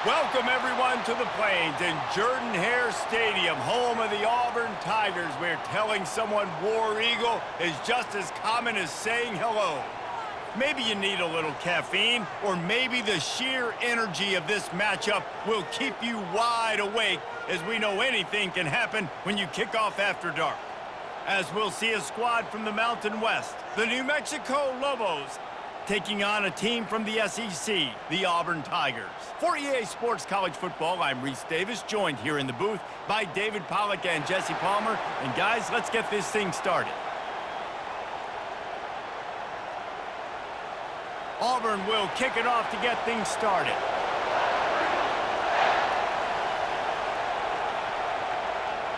Welcome, everyone, to the Plains in Jordan-Hare Stadium, home of the Auburn Tigers, where telling someone War Eagle is just as common as saying hello. Maybe you need a little caffeine, or maybe the sheer energy of this matchup will keep you wide awake, as we know anything can happen when you kick off after dark. As we'll see a squad from the Mountain West, the New Mexico Lobos, taking on a team from the SEC, the Auburn Tigers. For EA Sports College Football, I'm Reese Davis, joined here in the booth by David Pollack and Jesse Palmer. And guys, let's get this thing started. Auburn will kick it off to get things started.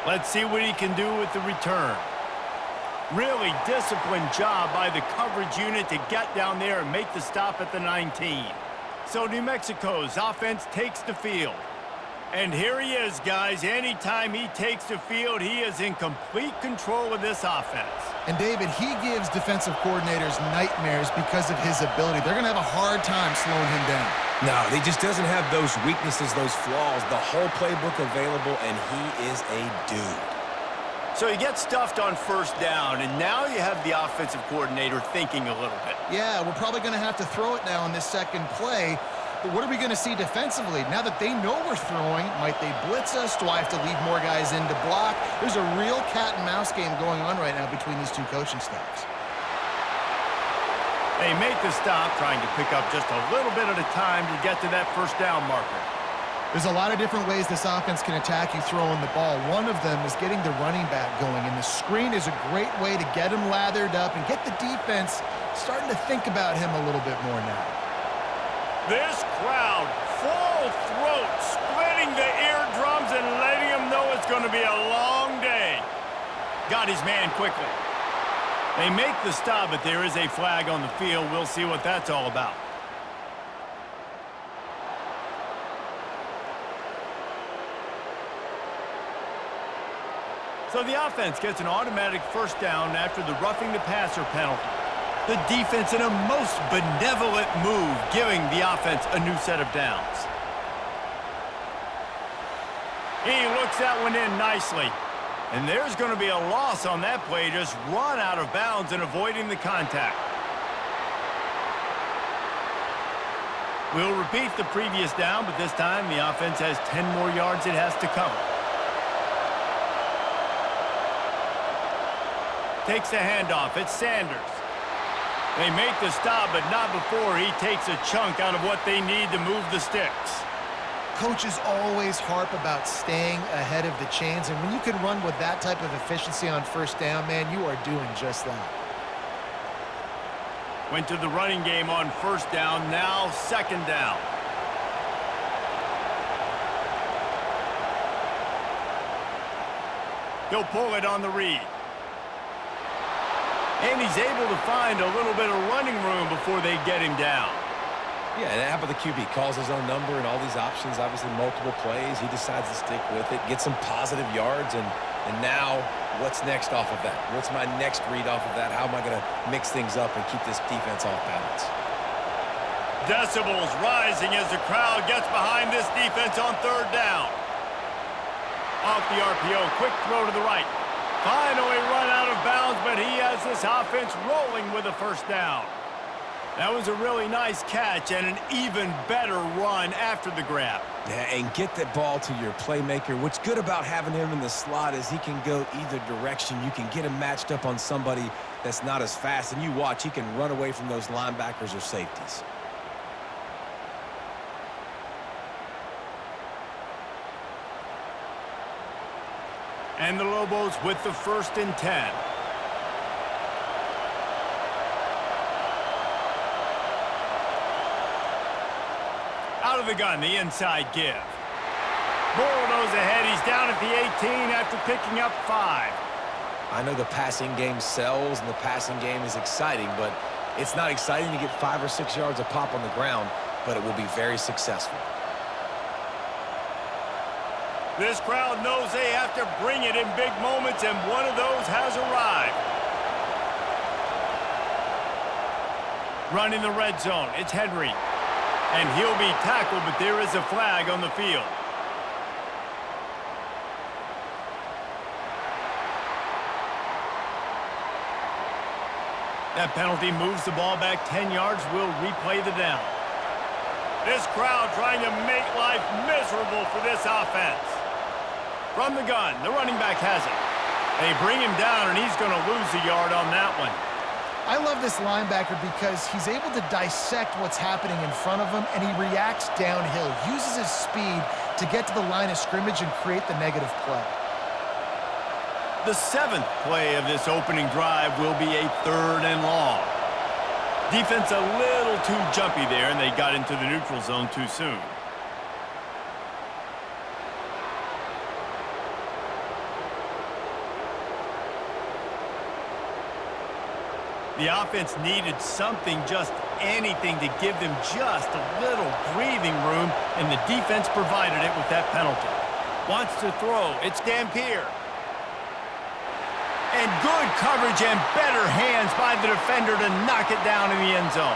Let's see what he can do with the return. Really disciplined job by the coverage unit to get down there and make the stop at the 19. So New Mexico's offense takes the field. And here he is, guys. Anytime he takes the field, he is in complete control of this offense. And David, he gives defensive coordinators nightmares because of his ability. They're going to have a hard time slowing him down. No, he just doesn't have those weaknesses, those flaws, the whole playbook available, and he is a dude. So he gets stuffed on first down, and now you have the offensive coordinator thinking a little bit. Yeah, we're probably going to have to throw it now in this second play. But what are we going to see defensively? Now that they know we're throwing, might they blitz us? Do I have to leave more guys in to block? There's a real cat and mouse game going on right now between these two coaching staffs. They make the stop, trying to pick up just a little bit at a time to get to that first down marker. There's a lot of different ways this offense can attack you throwing the ball. One of them is getting the running back going, and the screen is a great way to get him lathered up and get the defense starting to think about him a little bit more now. This crowd, full throat, splitting the eardrums and letting him know it's going to be a long day. Got his man quickly. They make the stop, but there is a flag on the field. We'll see what that's all about. So the offense gets an automatic first down after the roughing the passer penalty. The defense in a most benevolent move, giving the offense a new set of downs. He looks that one in nicely. And there's going to be a loss on that play, just run out of bounds and avoiding the contact. We'll repeat the previous down, but this time the offense has 10 more yards it has to cover. Takes the handoff. It's Sanders. They make the stop, but not before he takes a chunk out of what they need to move the sticks. Coaches always harp about staying ahead of the chains, and when you can run with that type of efficiency on first down, man, you are doing just that. Went to the running game on first down, now second down. He'll pull it on the read. And he's able to find a little bit of running room before they get him down. Yeah, and how about the QB? Calls his own number and all these options, obviously multiple plays. He decides to stick with it, get some positive yards, and now what's next off of that? What's my next read off of that? How am I going to mix things up and keep this defense off balance? Decibels rising as the crowd gets behind this defense on third down. Off the RPO, quick throw to the right. Finally run out of bounds, but he has this offense rolling with a first down. That was a really nice catch and an even better run after the grab. Yeah, and get that ball to your playmaker. What's good about having him in the slot is he can go either direction. You can get him matched up on somebody that's not as fast, and you watch, he can run away from those linebackers or safeties. And the Lobos with the 1st and 10. Out of the gun, the inside give. Bulldoze ahead. He's down at the 18 after picking up 5. I know the passing game sells and the passing game is exciting, but it's not exciting to get 5 or 6 yards a pop on the ground, but it will be very successful. This crowd knows they have to bring it in big moments, and one of those has arrived. Running the red zone, it's Henry. And he'll be tackled, but there is a flag on the field. That penalty moves the ball back 10 yards. We'll replay the down. This crowd trying to make life miserable for this offense. From the gun, the running back has it. They bring him down, and he's going to lose a yard on that one. I love this linebacker because he's able to dissect what's happening in front of him, and he reacts downhill, uses his speed to get to the line of scrimmage and create the negative play. The 7th play of this opening drive will be a 3rd and long. Defense a little too jumpy there, and they got into the neutral zone too soon. The offense needed something, just anything, to give them just a little breathing room, and the defense provided it with that penalty. Wants to throw. It's Dampier. And good coverage and better hands by the defender to knock it down in the end zone.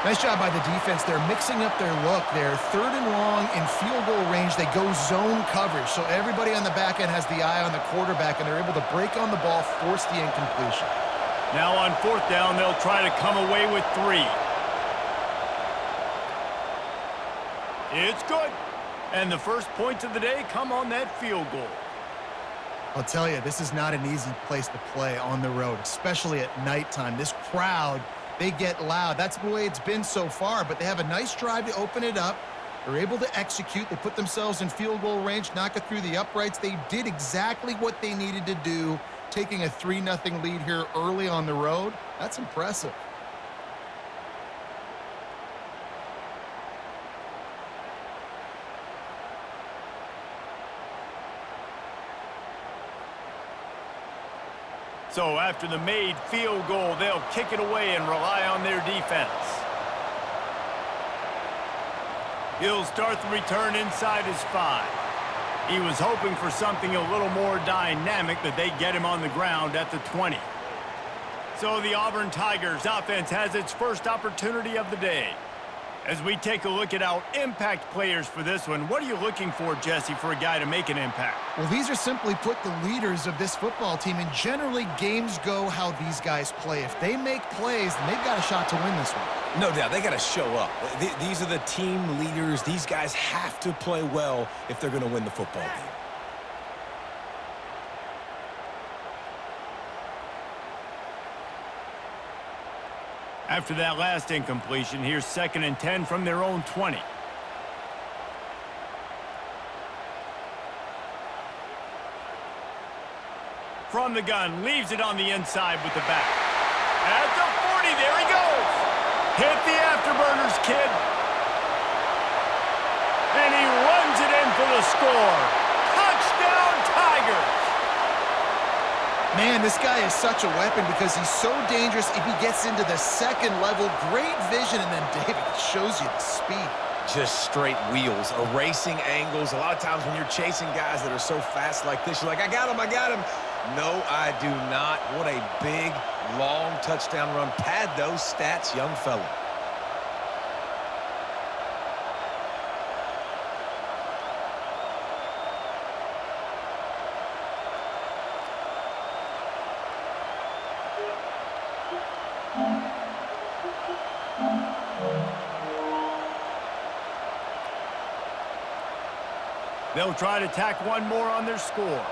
Nice job by the defense. They're mixing up their look. They're 3rd and long in field goal range. They go zone coverage, so everybody on the back end has the eye on the quarterback, and they're able to break on the ball, force the incompletion. Now on 4th down, they'll try to come away with 3. It's good. And the first points of the day come on that field goal. I'll tell you, this is not an easy place to play on the road, especially at nighttime. This crowd, they get loud. That's the way it's been so far, but they have a nice drive to open it up. They're able to execute. They put themselves in field goal range, knock it through the uprights. They did exactly what they needed to do, taking a 3-0 lead here early on the road. That's impressive. So after the made field goal, they'll kick it away and rely on their defense. He'll start the return inside his 5. He was hoping for something a little more dynamic, but they get him on the ground at the 20. So the Auburn Tigers offense has its first opportunity of the day. As we take a look at our impact players for this one, what are you looking for, Jesse, for a guy to make an impact? Well, these are simply put the leaders of this football team, and generally games go how these guys play. If they make plays, then they've got a shot to win this one. No doubt. They got to show up. These are the team leaders. These guys have to play well if they're going to win the football game. After that last incompletion, here's 2nd and 10 from their own 20. From the gun, leaves it on the inside with the back. At the 40, there he goes. Hit the afterburners, kid. And he runs it in for the score. Touchdown, Tigers. Man, this guy is such a weapon because he's so dangerous if he gets into the 2nd level. Great vision, and then David shows you the speed. Just straight wheels, erasing angles. A lot of times when you're chasing guys that are so fast like this, you're like, I got him, I got him. No, I do not. What a big, long touchdown run. Pad those stats, young fella. They'll try to tack one more on their score.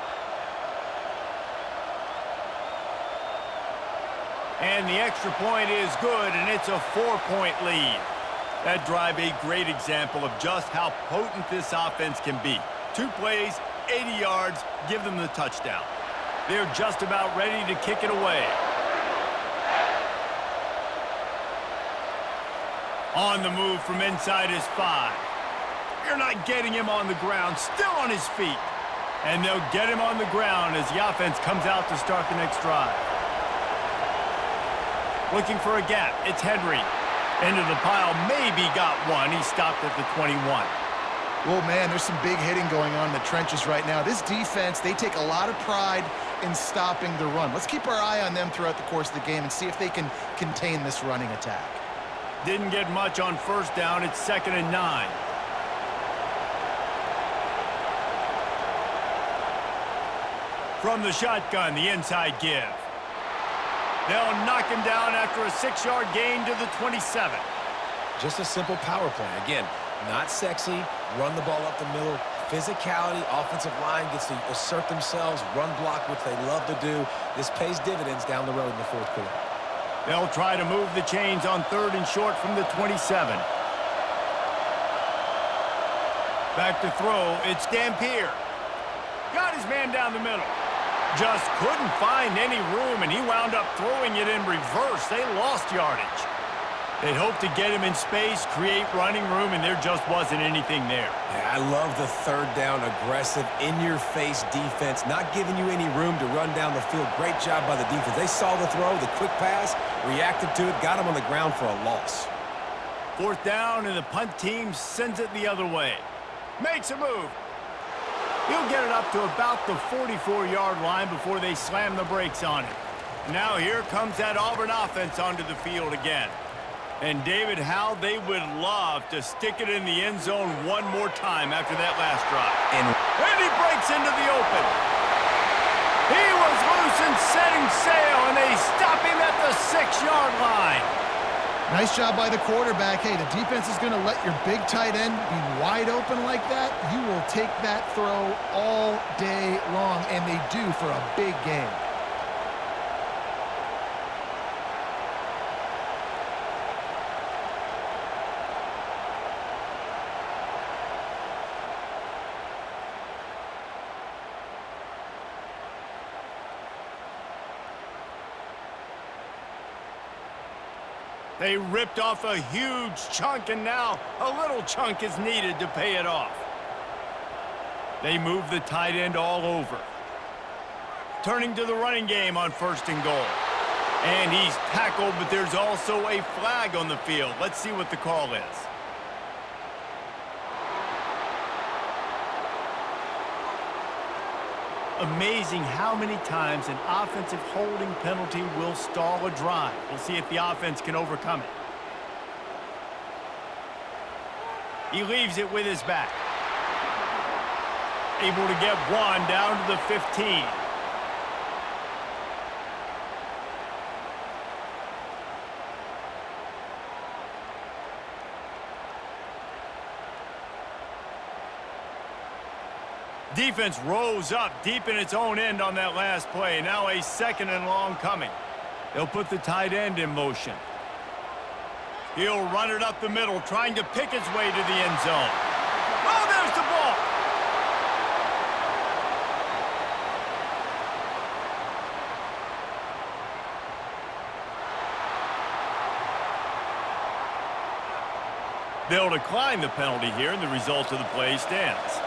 And the extra point is good, and it's a 4-point lead. That drive a great example of just how potent this offense can be. 2 plays, 80 yards, give them the touchdown. They're just about ready to kick it away. On the move from inside his 5. You're not getting him on the ground, still on his feet. And they'll get him on the ground as the offense comes out to start the next drive. Looking for a gap, it's Henry. Into the pile, maybe got one. He stopped at the 21. Well, man, there's some big hitting going on in the trenches right now. This defense, they take a lot of pride in stopping the run. Let's keep our eye on them throughout the course of the game and see if they can contain this running attack. Didn't get much on first down. It's 2nd and 9. From the shotgun, the inside give. They'll knock him down after a 6-yard gain to the 27. Just a simple power play. Again, not sexy, run the ball up the middle. Physicality, offensive line gets to assert themselves, run block, which they love to do. This pays dividends down the road in the fourth quarter. They'll try to move the chains on 3rd and short from the 27. Back to throw, it's Dampier. Got his man down the middle. Just couldn't find any room, and he wound up throwing it in reverse. They lost yardage. They'd hoped to get him in space, create running room, and there just wasn't anything there. Yeah, I love the 3rd down, aggressive, in-your-face defense, not giving you any room to run down the field. Great job by the defense. They saw the throw, the quick pass, reacted to it, got him on the ground for a loss. 4th down, and the punt team sends it the other way. Makes a move. He'll get it up to about the 44-yard line before they slam the brakes on it. Now here comes that Auburn offense onto the field again. And David, how they would love to stick it in the end zone one more time after that last drive. And he breaks into the open. He was loose and setting sail, and they stop him at the 6-yard line. Nice job by the quarterback. Hey, the defense is going to let your big tight end be wide open like that. You will take that throw all day long, and they do for a big game. They ripped off a huge chunk, and now a little chunk is needed to pay it off. They move the tight end all over. Turning to the running game on 1st and goal. And he's tackled, but there's also a flag on the field. Let's see what the call is. Amazing how many times an offensive holding penalty will stall a drive. We'll see if the offense can overcome it. He leaves it with his back. Able to get one down to the 15. Defense rose up deep in its own end on that last play. Now a 2nd and long coming. They'll put the tight end in motion. He'll run it up the middle, trying to pick his way to the end zone. Oh, there's the ball. They'll decline the penalty here, and the result of the play stands.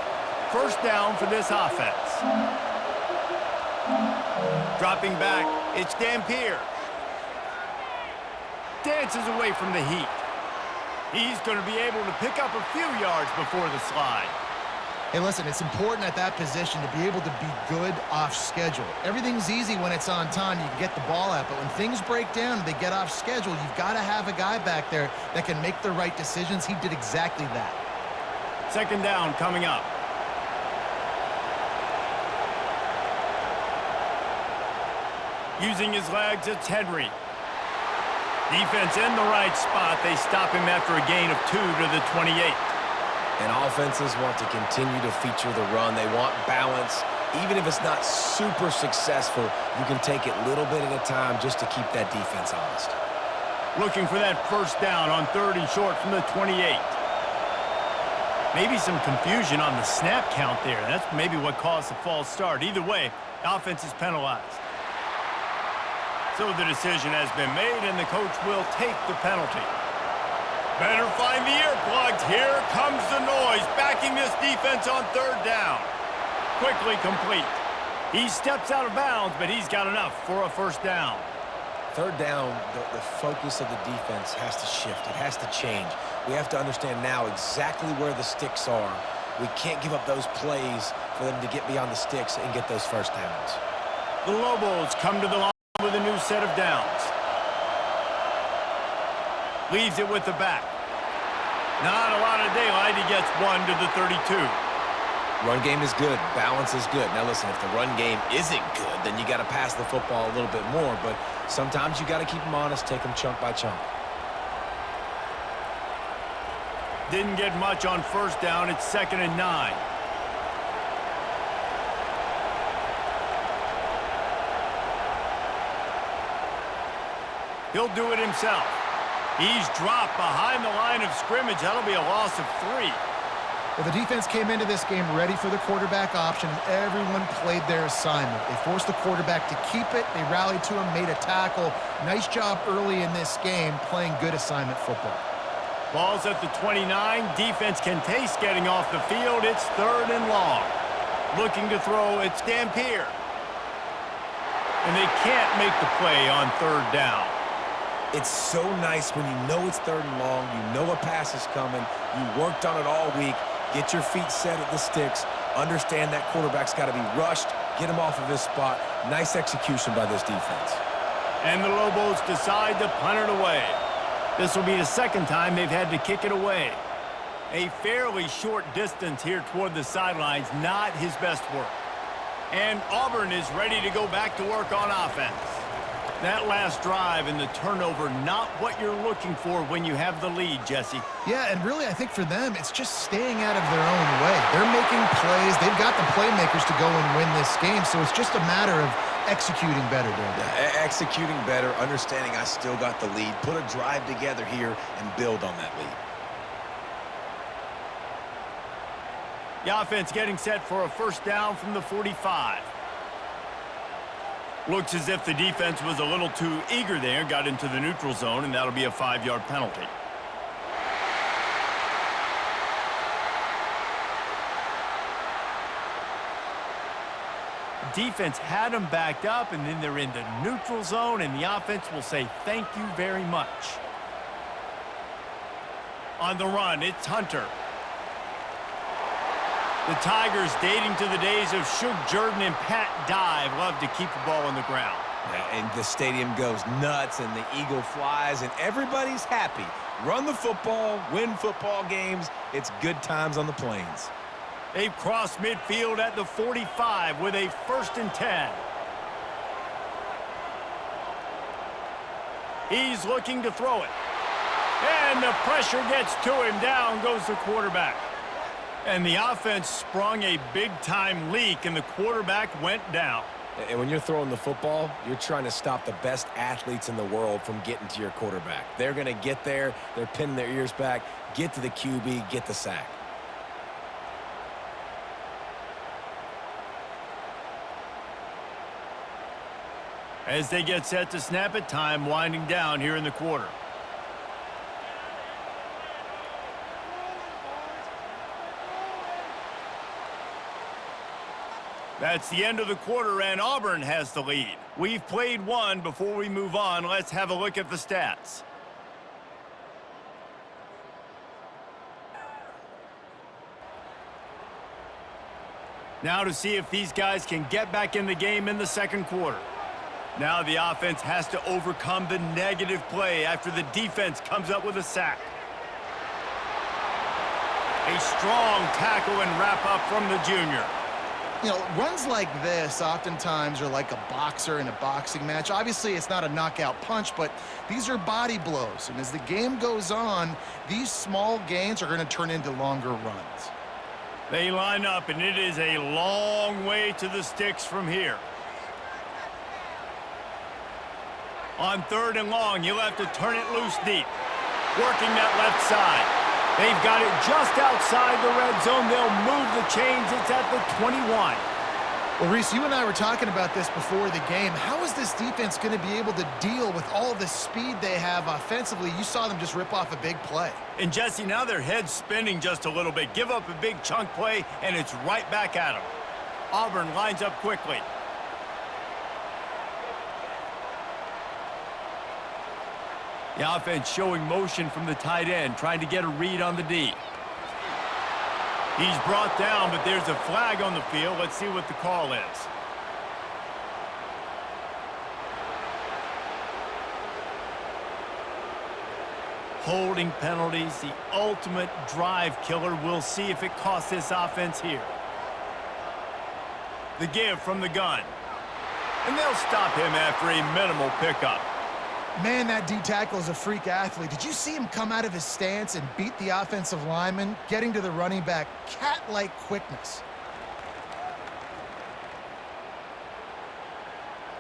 1st down for this offense. Dropping back, it's Dampier. Dances away from the heat. He's going to be able to pick up a few yards before the slide. Hey, listen, it's important at that position to be able to be good off schedule. Everything's easy when it's on time. You can get the ball out, but when things break down and they get off schedule, you've got to have a guy back there that can make the right decisions. He did exactly that. 2nd down coming up. Using his legs, it's Henry. Defense in the right spot. They stop him after a gain of 2 to the 28. And offenses want to continue to feature the run. They want balance. Even if it's not super successful, you can take it little bit at a time just to keep that defense honest. Looking for that 1st down on 3rd and short from the 28. Maybe some confusion on the snap count there. That's maybe what caused the false start. Either way, offense is penalized. So the decision has been made, and the coach will take the penalty. Better find the earplugs. Here comes the noise, backing this defense on 3rd down. Quickly complete. He steps out of bounds, but he's got enough for a 1st down. 3rd down, the focus of the defense has to shift. It has to change. We have to understand now exactly where the sticks are. We can't give up those plays for them to get beyond the sticks and get those 1st downs. The Lobos come to the line with a new set of downs. Leaves it with the back. Not a lot of daylight. He gets one to the 32. Run game is good. Balance is good. Now, listen, if the run game isn't good, then you got to pass the football a little bit more. But sometimes you got to keep them honest, take them chunk by chunk. Didn't get much on first down. It's 2nd and 9. He'll do it himself. He's dropped behind the line of scrimmage. That'll be a loss of 3. Well, the defense came into this game ready for the quarterback option, and everyone played their assignment. They forced the quarterback to keep it. They rallied to him, made a tackle. Nice job early in this game playing good assignment football. Ball's at the 29. Defense can taste getting off the field. It's 3rd and long. Looking to throw. It's Dampier. And they can't make the play on 3rd down. It's so nice when you know it's 3rd and long, you know a pass is coming, you worked on it all week, get your feet set at the sticks, understand that quarterback's got to be rushed, get him off of his spot. Nice execution by this defense. And the Lobos decide to punt it away. This will be the 2nd time they've had to kick it away. A fairly short distance here toward the sidelines, not his best work. And Auburn is ready to go back to work on offense. That last drive and the turnover, not what you're looking for when you have the lead, Jesse. Yeah, and really I think for them, it's just staying out of their own way. They're making plays. They've got the playmakers to go and win this game, so it's just a matter of executing better during that. Executing better, understanding I still got the lead, put a drive together here and build on that lead. The offense getting set for a 1st down from the 45. Looks as if the defense was a little too eager there, got into the neutral zone, and that'll be a 5-yard penalty. Defense had them backed up, and then they're in the neutral zone, and the offense will say thank you very much. On the run, it's Hunter. The Tigers, dating to the days of Shug Jordan and Pat Dive, love to keep the ball on the ground. Yeah, and the stadium goes nuts, and the eagle flies, and everybody's happy. Run the football, win football games. It's good times on the plains. They've crossed midfield at the 45 with a 1st and 10. He's looking to throw it. And the pressure gets to him. Down goes the quarterback. And the offense sprung a big-time leak, and the quarterback went down. And when you're throwing the football, you're trying to stop the best athletes in the world from getting to your quarterback. They're going to get there. They're pinning their ears back, get to the QB, get the sack. As they get set to snap it, time winding down here in the quarter. That's the end of the quarter, and Auburn has the lead. We've played one. Before we move on, let's have a look at the stats. Now to see if these guys can get back in the game in the 2nd quarter. Now the offense has to overcome the negative play after the defense comes up with a sack. A strong tackle and wrap up from the junior. You know, runs like this oftentimes are like a boxer in a boxing match. Obviously, it's not a knockout punch, but these are body blows. And as the game goes on, these small gains are going to turn into longer runs. They line up, and it is a long way to the sticks from here. On 3rd and long, you'll have to turn it loose deep. Working that left side. They've got it just outside the red zone. They'll move the chains. It's at the 21. Well, Reese, you and I were talking about this before the game. How is this defense going to be able to deal with all the speed they have offensively? You saw them just rip off a big play. And, Jesse, now their head's spinning just a little bit. Give up a big chunk play, and it's right back at them. Auburn lines up quickly. The offense showing motion from the tight end, trying to get a read on the D. He's brought down, but there's a flag on the field. Let's see what the call is. Holding penalties, the ultimate drive killer. We'll see if it costs this offense here. The give from the gun. And they'll stop him after a minimal pickup. Man, that D-tackle is a freak athlete. Did you see him come out of his stance and beat the offensive lineman, getting to the running back? Cat-like quickness.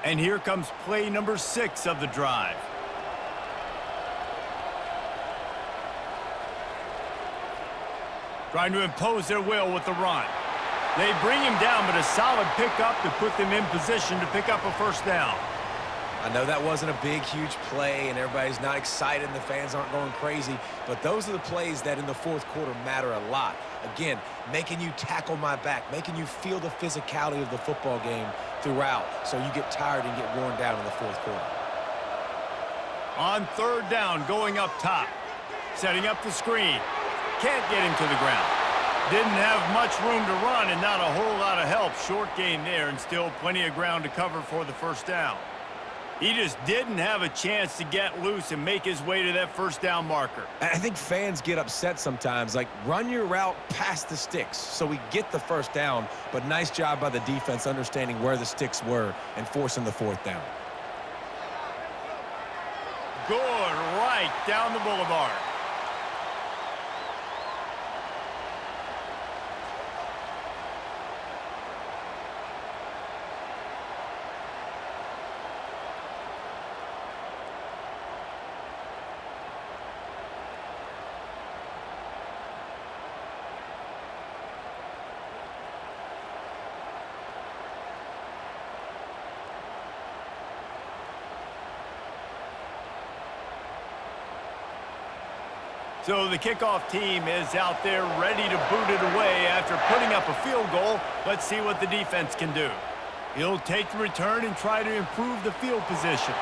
And here comes play number 6 of the drive. Trying to impose their will with the run. They bring him down, but a solid pickup to put them in position to pick up a first down. I know that wasn't a big, huge play, and everybody's not excited, and the fans aren't going crazy, but those are the plays that in the fourth quarter matter a lot. Again, making you tackle my back, making you feel the physicality of the football game throughout, so you get tired and get worn down in the fourth quarter. On third down, going up top. Setting up the screen. Can't get him to the ground. Didn't have much room to run and not a whole lot of help. Short gain there and still plenty of ground to cover for the first down. He just didn't have a chance to get loose and make his way to that first down marker. I think fans get upset sometimes, like run your route past the sticks so we get the first down, but nice job by the defense understanding where the sticks were and forcing the fourth down. Good, right down the boulevard. So the kickoff team is out there ready to boot it away after putting up a field goal. Let's see what the defense can do. He'll take the return and try to improve the field position.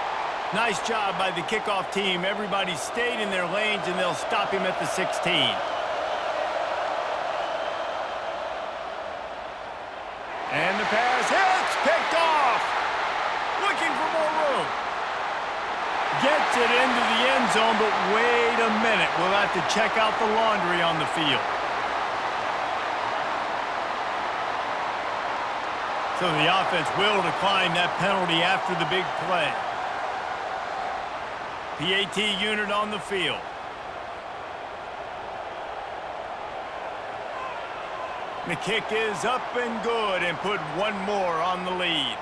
Nice job by the kickoff team. Everybody stayed in their lanes, and they'll stop him at the 16. And the pass hits, picked off. Looking for more room. Gets it into the end zone, but wait a minute. We'll have to check out the laundry on the field. So the offense will decline that penalty after the big play. PAT unit on the field. The kick is up and good and put one more on the lead.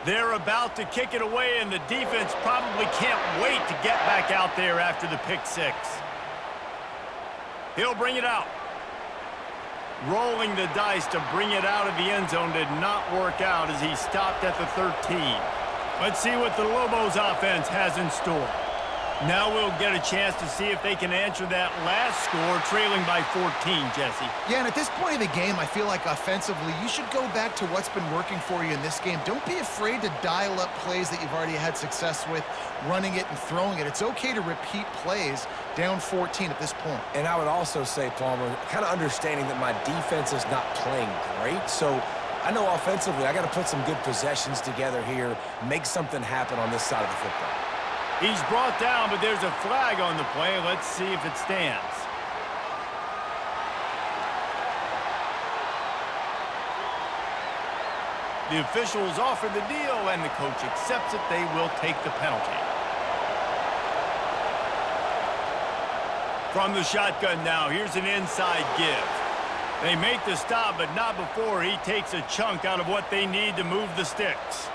They're about to kick it away, and the defense probably can't wait to get back out there after the pick six. He'll bring it out. Rolling the dice to bring it out of the end zone did not work out as he stopped at the 13. Let's see what the Lobos offense has in store. Now we'll get a chance to see if they can answer that last score, trailing by 14, Jesse. Yeah, and at this point of the game, I feel like offensively, you should go back to what's been working for you in this game. Don't be afraid to dial up plays that you've already had success with, running it and throwing it. It's okay to repeat plays down 14 at this point. And I would also say, Palmer, kind of understanding that my defense is not playing great, so I know offensively I got to put some good possessions together here, make something happen on this side of the football. He's brought down, but there's a flag on the play. Let's see if it stands. The officials offer the deal, and the coach accepts it. They will take the penalty. From the shotgun now, here's an inside give. They make the stop, but not before he takes a chunk out of what they need to move the sticks.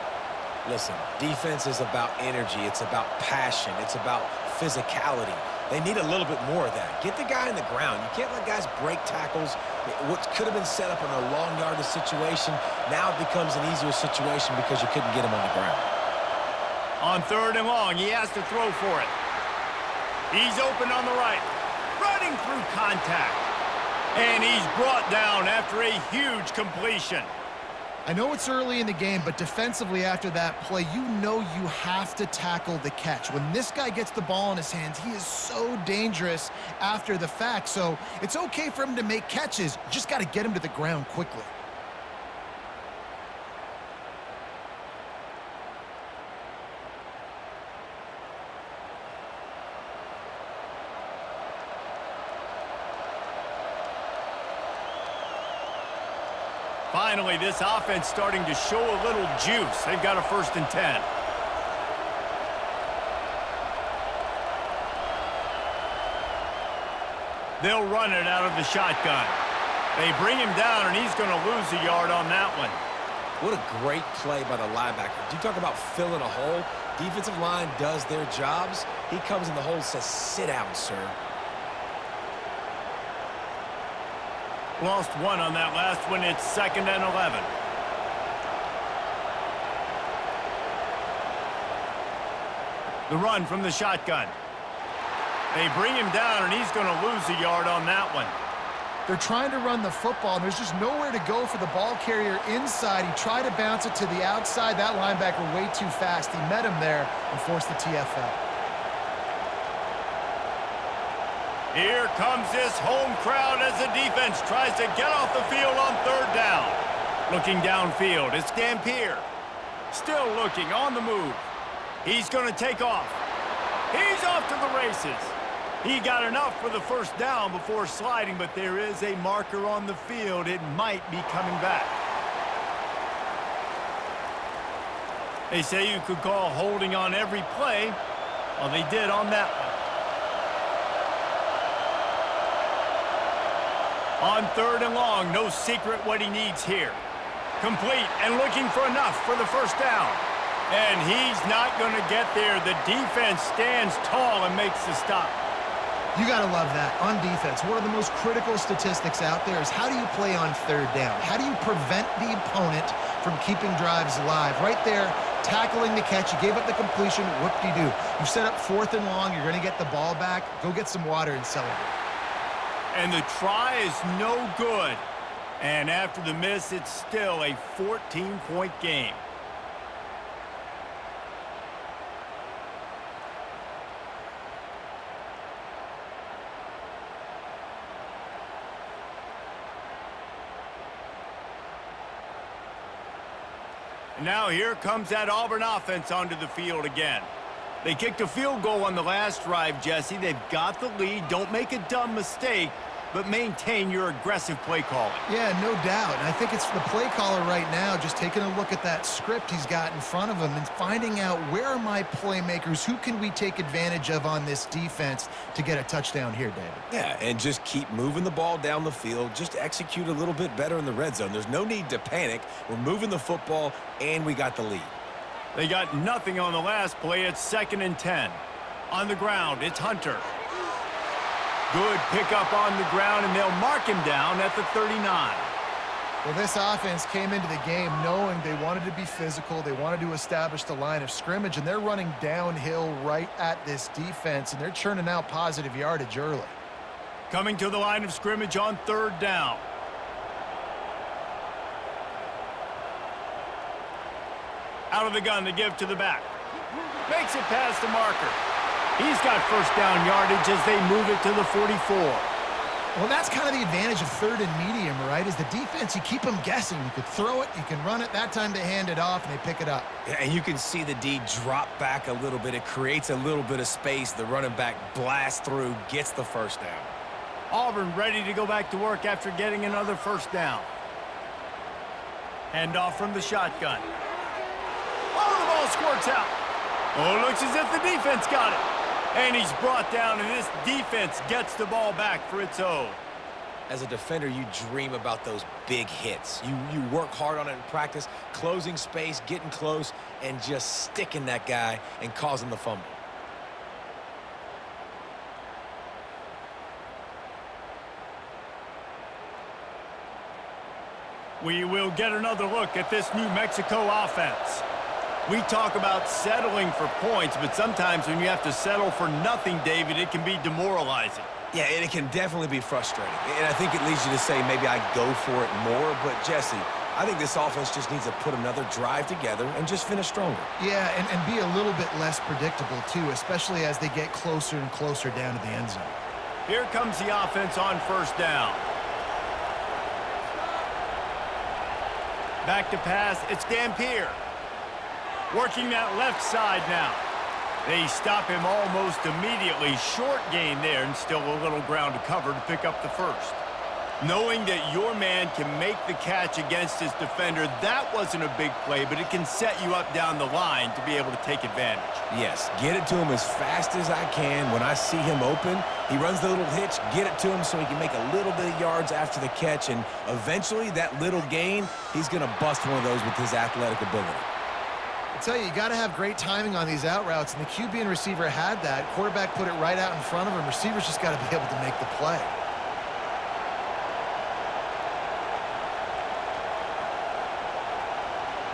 Listen, defense is about energy. It's about passion. It's about physicality. They need a little bit more of that. Get the guy in the ground. You can't let guys break tackles. What could have been set up in a long yardage situation, now it becomes an easier situation because you couldn't get him on the ground. On third and long, he has to throw for it. He's open on the right, running through contact. And he's brought down after a huge completion. I know it's early in the game, but defensively after that play, you know you have to tackle the catch. When this guy gets the ball in his hands, he is so dangerous after the fact. So it's okay for him to make catches. You just got to get him to the ground quickly. Finally, this offense starting to show a little juice. They've got a 1st and 10. They'll run it out of the shotgun. They bring him down, and he's going to lose a yard on that one. What a great play by the linebacker. You talk about filling a hole. Defensive line does their jobs. He comes in the hole and says, sit down, sir. Lost one on that last one. It's 2nd and 11. The run from the shotgun. They bring him down, and he's going to lose a yard on that one. They're trying to run the football, and there's just nowhere to go for the ball carrier inside. He tried to bounce it to the outside. That linebacker way too fast. He met him there and forced the TFL. Here comes this home crowd as the defense tries to get off the field on 3rd down. Looking downfield, it's Dampier. Still looking, on the move. He's going to take off. He's off to the races. He got enough for the 1st down before sliding, but there is a marker on the field. It might be coming back. They say you could call holding on every play. Well, they did on that one. On 3rd and long, no secret what he needs here. Complete and looking for enough for the 1st down. And he's not going to get there. The defense stands tall and makes the stop. You got to love that. On defense, one of the most critical statistics out there is how do you play on 3rd down? How do you prevent the opponent from keeping drives alive? Right there, tackling the catch. You gave up the completion. Whoop-de-doo. You set up 4th and long. You're going to get the ball back. Go get some water and celebrate. And the try is no good. And after the miss, it's still a 14-point game. And now here comes that Auburn offense onto the field again. They kicked a field goal on the last drive, Jesse. They've got the lead. Don't make a dumb mistake, but maintain your aggressive play calling. Yeah, no doubt. And I think it's the play caller right now just taking a look at that script he's got in front of him and finding out where are my playmakers, who can we take advantage of on this defense to get a touchdown here, David. Yeah, and just keep moving the ball down the field. Just execute a little bit better in the red zone. There's no need to panic. We're moving the football, and we got the lead. They got nothing on the last play. It's 2nd and 10. On the ground, it's Hunter. Good pickup on the ground, and they'll mark him down at the 39. Well, this offense came into the game knowing they wanted to be physical. They wanted to establish the line of scrimmage, and they're running downhill right at this defense, and they're churning out positive yardage early. Coming to the line of scrimmage on 3rd down. Out of the gun to give to the back. Makes it past the marker. He's got 1st down yardage as they move it to the 44. Well, that's kind of the advantage of 3rd and medium, right? Is the defense, you keep them guessing. You could throw it, you can run it. That time they hand it off and they pick it up. Yeah, and you can see the D drop back a little bit. It creates a little bit of space. The running back blasts through, gets the 1st down. Auburn ready to go back to work after getting another 1st down. Hand off from the shotgun. Oh, the ball squirts out. Oh, it looks as if the defense got it. And he's brought down, and this defense gets the ball back for its own. As a defender, you dream about those big hits. You work hard on it in practice, closing space, getting close, and just sticking that guy and causing the fumble. We will get another look at this New Mexico offense. We talk about settling for points, but sometimes when you have to settle for nothing, David, it can be demoralizing. Yeah, and it can definitely be frustrating. And I think it leads you to say maybe I go for it more. But, Jesse, I think this offense just needs to put another drive together and just finish stronger. Yeah, and be a little bit less predictable, too, especially as they get closer and closer down to the end zone. Here comes the offense on first down. Back to pass, it's Dampier. Working that left side now. They stop him almost immediately. Short gain there and still a little ground to cover to pick up the first. Knowing that your man can make the catch against his defender, that wasn't a big play, but it can set you up down the line to be able to take advantage. Yes, get it to him as fast as I can. When I see him open, he runs the little hitch, get it to him so he can make a little bit of yards after the catch, and eventually that little gain, he's going to bust one of those with his athletic ability. I tell you, you got to have great timing on these out routes, and the QB and receiver had that. Quarterback put it right out in front of him. Receivers just got to be able to make the play.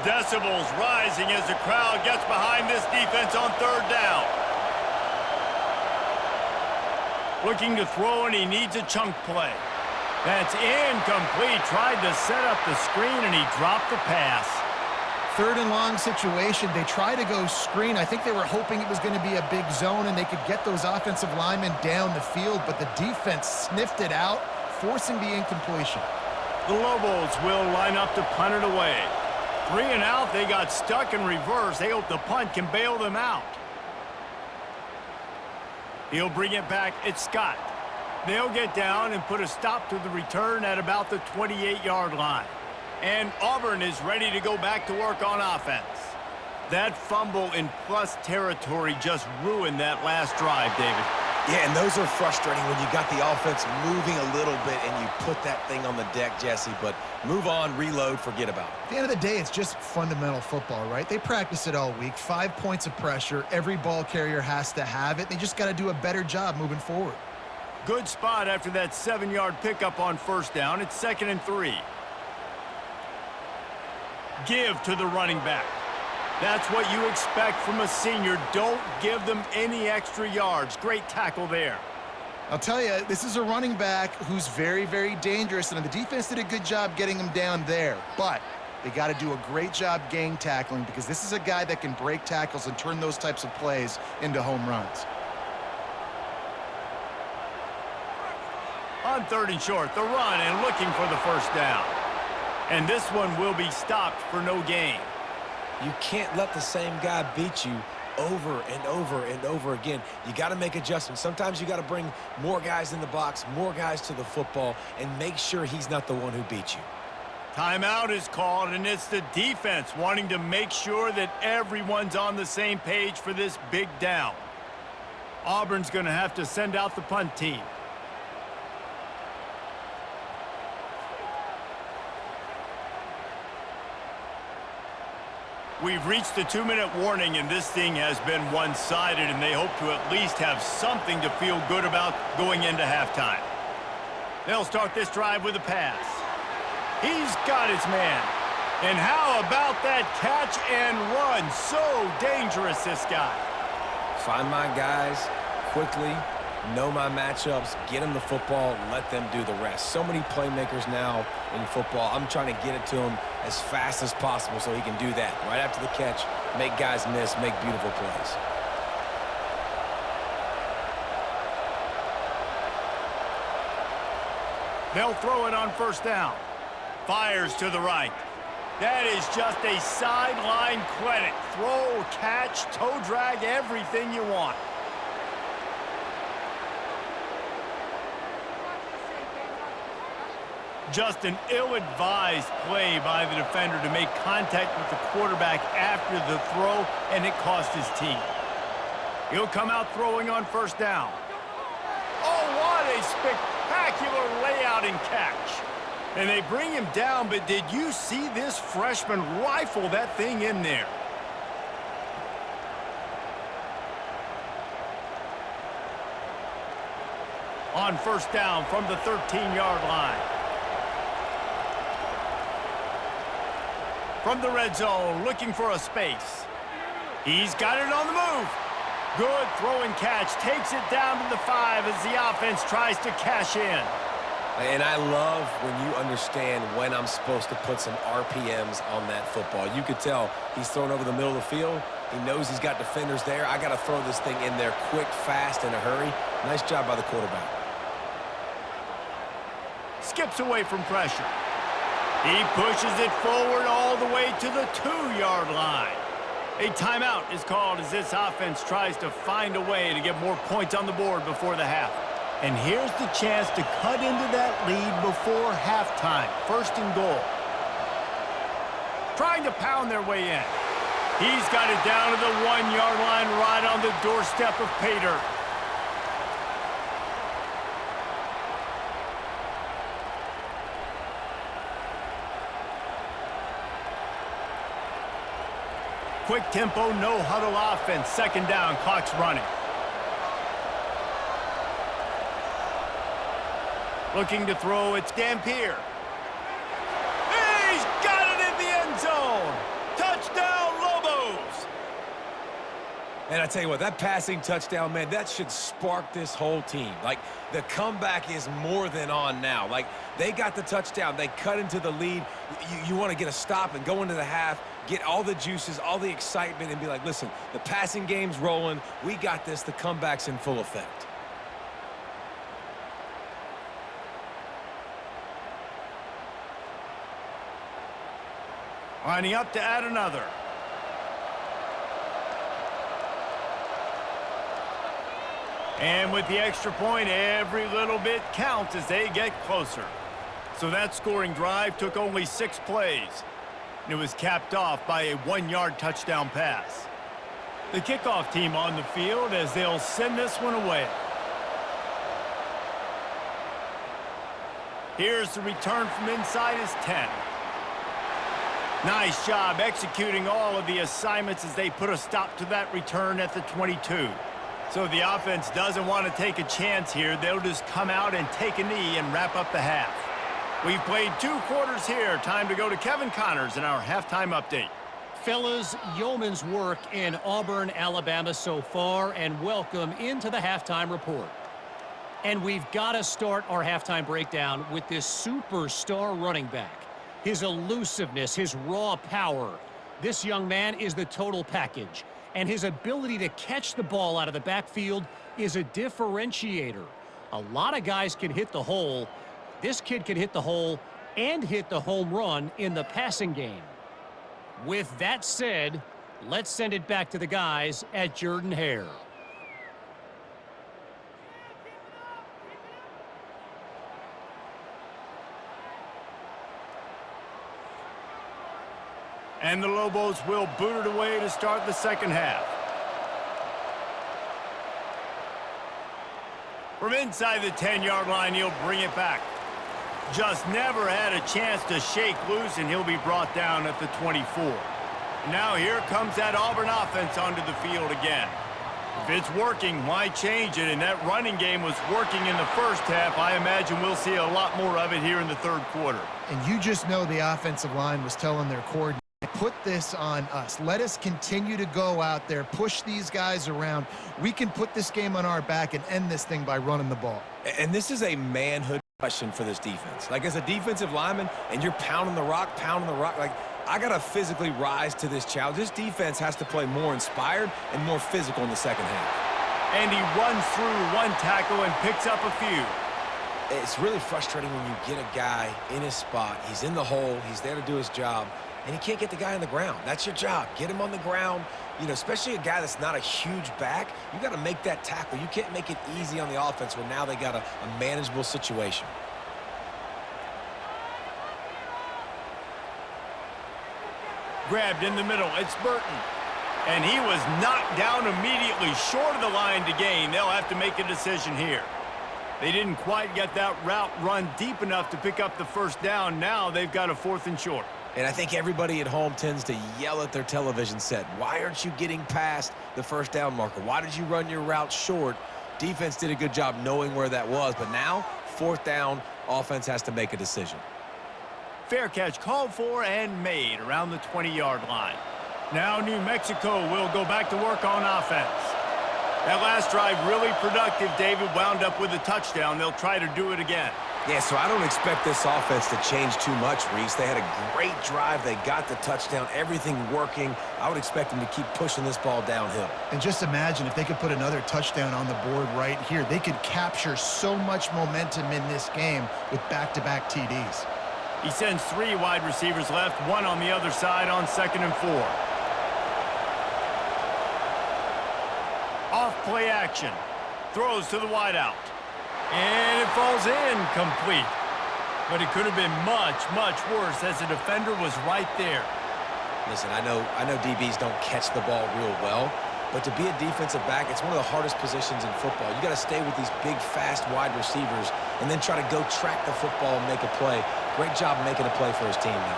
Decibels rising as the crowd gets behind this defense on third down. Looking to throw, and he needs a chunk play. That's incomplete. Tried to set up the screen, and he dropped the pass. Third and long situation. They try to go screen. I think they were hoping it was going to be a big zone and they could get those offensive linemen down the field, but the defense sniffed it out, forcing the incompletion. The Lobos will line up to punt it away. 3 and out, they got stuck in reverse. They hope the punt can bail them out. He'll bring it back. It's Scott. They'll get down and put a stop to the return at about the 28-yard line. And Auburn is ready to go back to work on offense. That fumble in plus territory just ruined that last drive, David. Yeah, and those are frustrating when you got the offense moving a little bit and you put that thing on the deck, Jesse. But move on, reload, forget about it. At the end of the day, it's just fundamental football, right? They practice it all week. 5 points of pressure. Every ball carrier has to have it. They just got to do a better job moving forward. Good spot after that 7-yard pickup on first down. It's 2nd and 3. Give to the running back. That's what you expect from a senior. Don't give them any extra yards. Great tackle there. I'll tell you, this is a running back who's very, very dangerous, and the defense did a good job getting him down there. But they got to do a great job gang tackling because this is a guy that can break tackles and turn those types of plays into home runs. On 3rd and short, the run and looking for the first down. And this one will be stopped for no gain. You can't let the same guy beat you over and over and over again. You got to make adjustments. Sometimes you got to bring more guys in the box, more guys to the football, and make sure he's not the one who beat you. Timeout is called, and it's the defense wanting to make sure that everyone's on the same page for this big down. Auburn's going to have to send out the punt team. We've reached the 2-minute warning, and this thing has been one-sided, and they hope to at least have something to feel good about going into halftime. They'll start this drive with a pass. He's got his man. And how about that catch and run? So dangerous, this guy. Find my guys quickly, know my matchups, get them the football, let them do the rest. So many playmakers now in football. I'm trying to get it to him as fast as possible so he can do that. Right after the catch, make guys miss, make beautiful plays. They'll throw it on first down. Fires to the right. That is just a sideline credit. Throw, catch, toe drag, everything you want. Just an ill-advised play by the defender to make contact with the quarterback after the throw, and it cost his team. He'll come out throwing on first down. Oh, what a spectacular layout and catch. And they bring him down, but did you see this freshman rifle that thing in there? On first down from the 13-yard line. From the red zone, looking for a space. He's got it on the move. Good throw and catch. Takes it down to the 5 as the offense tries to cash in. And I love when you understand when I'm supposed to put some RPMs on that football. You could tell he's thrown over the middle of the field. He knows he's got defenders there. I got to throw this thing in there quick, fast, in a hurry. Nice job by the quarterback. Skips away from pressure. He pushes it forward all the way to the 2-yard line. A timeout is called as this offense tries to find a way to get more points on the board before the half. And here's the chance to cut into that lead before halftime. 1st and goal. Trying to pound their way in. He's got it down to the 1-yard line right on the doorstep of pay dirt. Quick tempo, no huddle offense. 2nd down, clock's running. Looking to throw, it's Dampier. He's got it in the end zone. Touchdown, Lobos. And I tell you what, that passing touchdown, man, that should spark this whole team. Like, the comeback is more than on now. Like, they got the touchdown. They cut into the lead. You want to get a stop and go into the half, get all the juices, all the excitement, and be like, listen, the passing game's rolling. We got this. The comeback's in full effect. Lining up to add another. And with the extra point, every little bit counts as they get closer. So that scoring drive took only 6 plays. And it was capped off by a 1-yard touchdown pass. The kickoff team on the field as they'll send this one away. Here's the return from inside his 10. Nice job executing all of the assignments as they put a stop to that return at the 22. So the offense doesn't want to take a chance here. They'll just come out and take a knee and wrap up the half. We've played 2 quarters here. Time to go to Kevin Connors in our halftime update. Fellas, yeoman's work in Auburn, Alabama so far, and welcome into the halftime report. And we've got to start our halftime breakdown with this superstar running back. His elusiveness, his raw power. This young man is the total package. And his ability to catch the ball out of the backfield is a differentiator. A lot of guys can hit the hole. This kid can hit the hole and hit the home run in the passing game. With that said, let's send it back to the guys at Jordan-Hare. And the Lobos will boot it away to start the 2nd half. From inside the 10-yard line, he'll bring it back. Just never had a chance to shake loose, and he'll be brought down at the 24. Now here comes that Auburn offense onto the field again. If it's working, why change it? And that running game was working in the 1st half. I imagine we'll see a lot more of it here in the 3rd quarter. And you just know the offensive line was telling their coordinator, put this on us. Let us continue to go out there, push these guys around. We can put this game on our back and end this thing by running the ball. And this is a manhood question for this defense. Like, as a defensive lineman, and you're pounding the rock, like, I got to physically rise to this challenge. This defense has to play more inspired and more physical in the 2nd half. And he runs through 1 tackle and picks up a few. It's really frustrating when you get a guy in his spot. He's in the hole. He's there to do his job. And he can't get the guy on the ground. That's your job. Get him on the ground. You know, especially a guy that's not a huge back. You got to make that tackle. You can't make it easy on the offense when now they got a manageable situation. Grabbed in the middle. It's Burton. And he was knocked down immediately short of the line to gain. They'll have to make a decision here. They didn't quite get that route run deep enough to pick up the 1st down. Now they've got a 4th and short. And I think everybody at home tends to yell at their television set. Why aren't you getting past the 1st down marker? Why did you run your route short? Defense did a good job knowing where that was. But now, 4th down, offense has to make a decision. Fair catch called for and made around the 20-yard line. Now New Mexico will go back to work on offense. That last drive really productive. David wound up with a touchdown. They'll try to do it again. Yeah, so I don't expect this offense to change too much, Reese. They had a great drive. They got the touchdown, everything working. I would expect them to keep pushing this ball downhill. And just imagine if they could put another touchdown on the board right here. They could capture so much momentum in this game with back-to-back TDs. He sends 3 wide receivers left, 1 on the other side on 2nd and 4. Off play action. Throws to the wideout. And it falls incomplete. But it could have been much, much worse as the defender was right there. Listen, I know DBs don't catch the ball real well, but to be a defensive back, it's one of the hardest positions in football. You got to stay with these big, fast wide receivers and then try to go track the football and make a play. Great job making a play for his team now.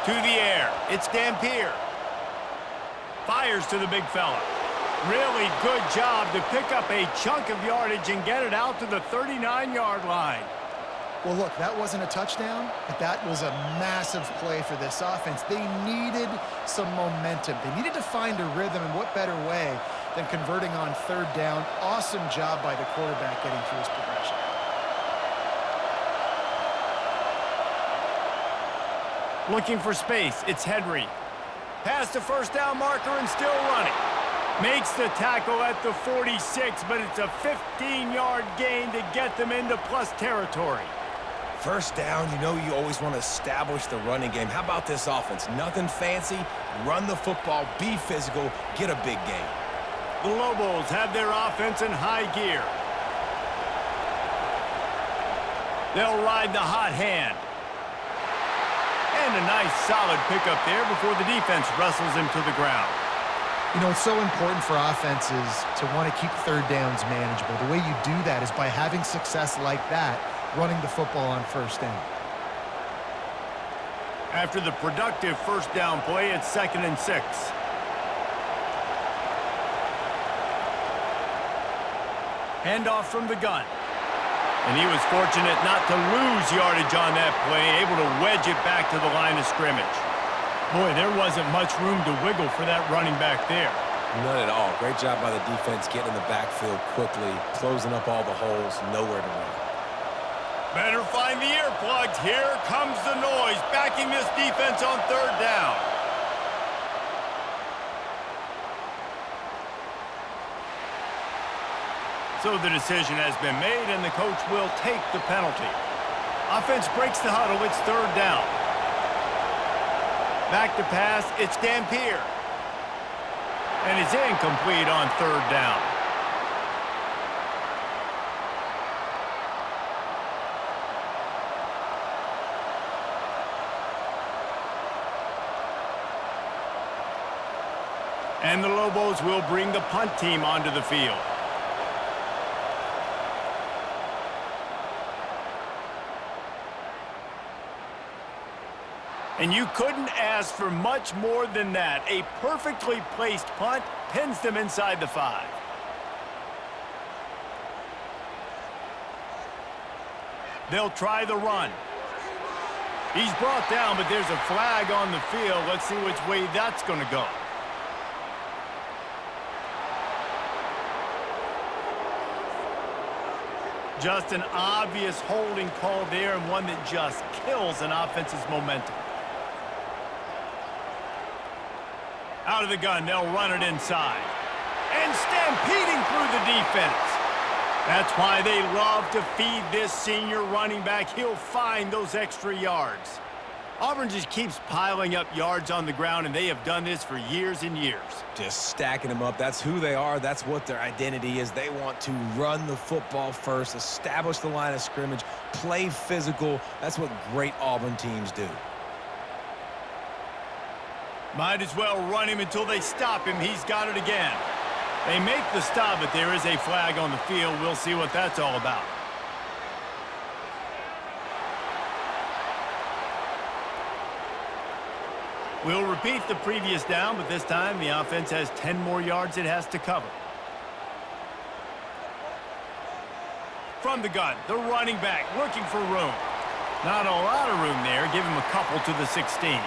To the air. It's Dampier. Fires to the big fella. Really good job to pick up a chunk of yardage and get it out to the 39-yard line. Well, look, that wasn't a touchdown, but that was a massive play for this offense. They needed some momentum. They needed to find a rhythm, and what better way than converting on 3rd down. Awesome job by the quarterback getting through his progression. Looking for space. It's Henry. Past the 1st down marker and still running. Makes the tackle at the 46, but it's a 15-yard gain to get them into plus territory. 1st down, you always want to establish the running game. How about this offense? Nothing fancy. Run the football, be physical, get a big gain. The Lobos have their offense in high gear. They'll ride the hot hand. And a nice solid pickup there before the defense wrestles him to the ground. You know, it's so important for offenses to want to keep 3rd downs manageable. The way you do that is by having success like that, running the football on 1st down. After the productive 1st down play, it's 2nd and 6. Handoff from the gun. And he was fortunate not to lose yardage on that play, able to wedge it back to the line of scrimmage. Boy, there wasn't much room to wiggle for that running back there. None at all. Great job by the defense getting in the backfield quickly, closing up all the holes, nowhere to run. Better find the earplugs. Here comes the noise, backing this defense on 3rd down. So the decision has been made, and the coach will take the penalty. Offense breaks the huddle. It's 3rd down. Back to pass. It's Dampier. And it's incomplete on 3rd down. And the Lobos will bring the punt team onto the field. And you couldn't ask for much more than that. A perfectly placed punt pins them inside the 5. They'll try the run. He's brought down, but there's a flag on the field. Let's see which way that's going to go. Just an obvious holding call there, and one that just kills an offense's momentum. Out of the gun, they'll run it inside. And stampeding through the defense. That's why they love to feed this senior running back. He'll find those extra yards. Auburn just keeps piling up yards on the ground, and they have done this for years and years. Just stacking them up. That's who they are. That's what their identity is. They want to run the football first, establish the line of scrimmage, play physical. That's what great Auburn teams do. Might as well run him until they stop him. He's got it again. They make the stop, but there is a flag on the field. We'll see what that's all about. We'll repeat the previous down, but this time the offense has 10 more yards it has to cover. From the gun, the running back looking for room. Not a lot of room there. Give him a couple to the 16.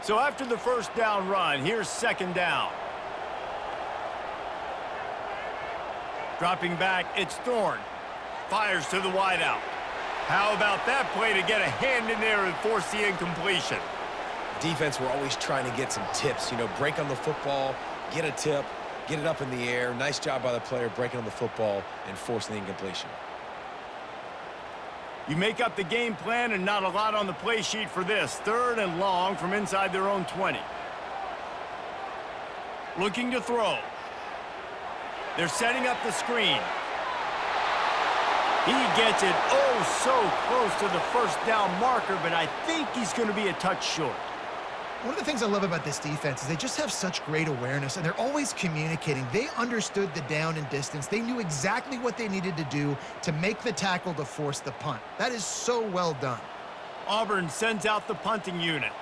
So after the first down run, here's second down. Dropping back, it's Thorne. Fires to the wideout. How about that play to get a hand in there and force the incompletion? Defense, we're always trying to get some tips. You know, break on the football, get a tip, get it up in the air. Nice job by the player breaking on the football and forcing the incompletion. You make up the game plan and not a lot on the play sheet for this. 3rd and long from inside their own 20. Looking to throw. They're setting up the screen. He gets it oh so close to the first down marker, but I think he's going to be a touch short. One of the things I love about this defense is they just have such great awareness, and they're always communicating. They understood the down and distance. They knew exactly what they needed to do to make the tackle to force the punt. That is so well done. Auburn sends out the punting unit.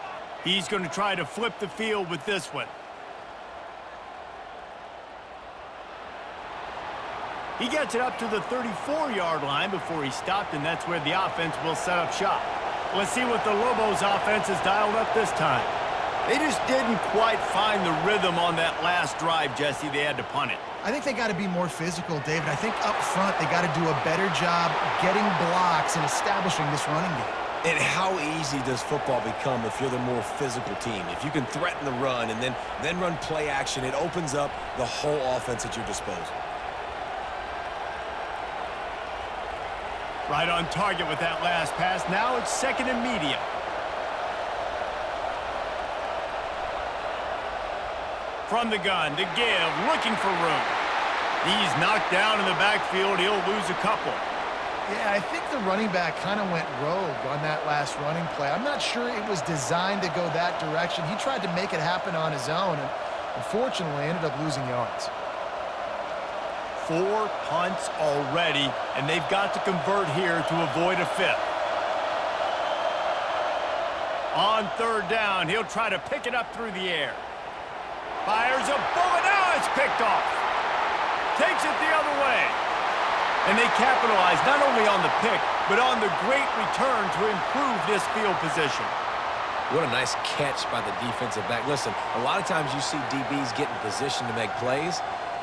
He's going to try to flip the field with this one. He gets it up to the 34-yard line before he stopped, and that's where the offense will set up shop. Let's see what the Lobos offense has dialed up this time. They just didn't quite find the rhythm on that last drive, Jesse. They had to punt it. I think they got to be more physical, David. I think up front they got to do a better job getting blocks and establishing this running game. And how easy does football become if you're the more physical team? If you can threaten the run and then run play action, it opens up the whole offense at your disposal. Right on target with that last pass. Now it's 2nd and medium. From the gun, to give, looking for room. He's knocked down in the backfield. He'll lose a couple. Yeah, I think the running back kind of went rogue on that last running play. I'm not sure it was designed to go that direction. He tried to make it happen on his own, and unfortunately ended up losing yards. 4 punts already, and they've got to convert here to avoid a 5th. On 3rd down, he'll try to pick it up through the air. Fires a bullet. Now it's picked off. Takes it the other way. And they capitalize not only on the pick, but on the great return to improve this field position. What a nice catch by the defensive back. Listen, a lot of times you see DBs get in position to make plays,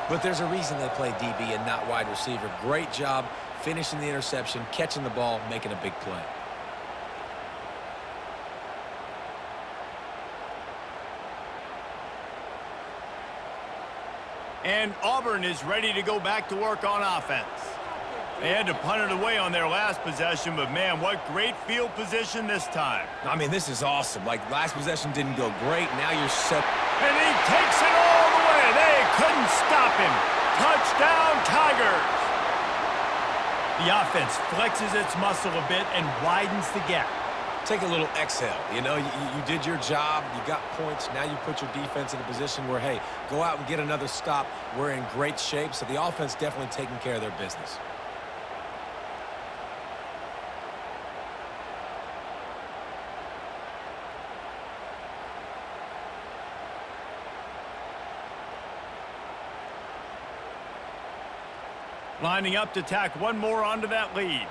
but there's a reason they play DB and not wide receiver. Great job finishing the interception, catching the ball, making a big play. And Auburn is ready to go back to work on offense. They had to punt it away on their last possession, but man, what great field position this time. I mean, this is awesome. Like, last possession didn't go great. Now you're set. And he takes it all the way. They couldn't stop him. Touchdown, Tigers. The offense flexes its muscle a bit and widens the gap. Take a little exhale. You know, you did your job. You got points. Now you put your defense in a position where, hey, go out and get another stop. We're in great shape. So the offense definitely taking care of their business. Lining up to tack one more onto that lead.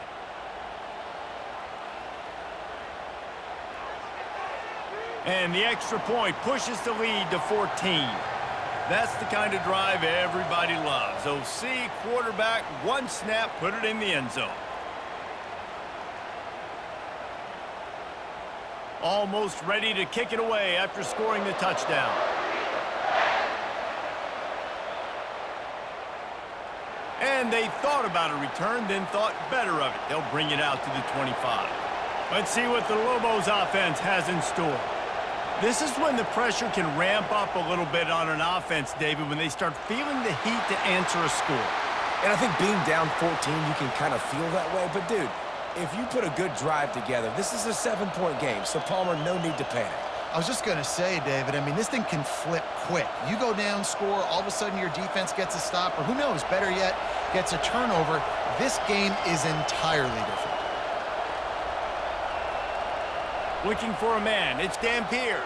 And the extra point pushes the lead to 14. That's the kind of drive everybody loves. OC, quarterback, one snap, put it in the end zone. Almost ready to kick it away after scoring the touchdown. And they thought about a return, then thought better of it. They'll bring it out to the 25. Let's see what the Lobos offense has in store. This is when the pressure can ramp up a little bit on an offense, David, when they start feeling the heat to answer a score. And I think being down 14, you can kind of feel that way. But, dude, if you put a good drive together, this is a 7-point game. So, Palmer, no need to panic. I was just going to say, David, I mean, this thing can flip quick. You go down, score, all of a sudden your defense gets a stop, or who knows, better yet, gets a turnover. This game is entirely different. Looking for a man. It's Dampier.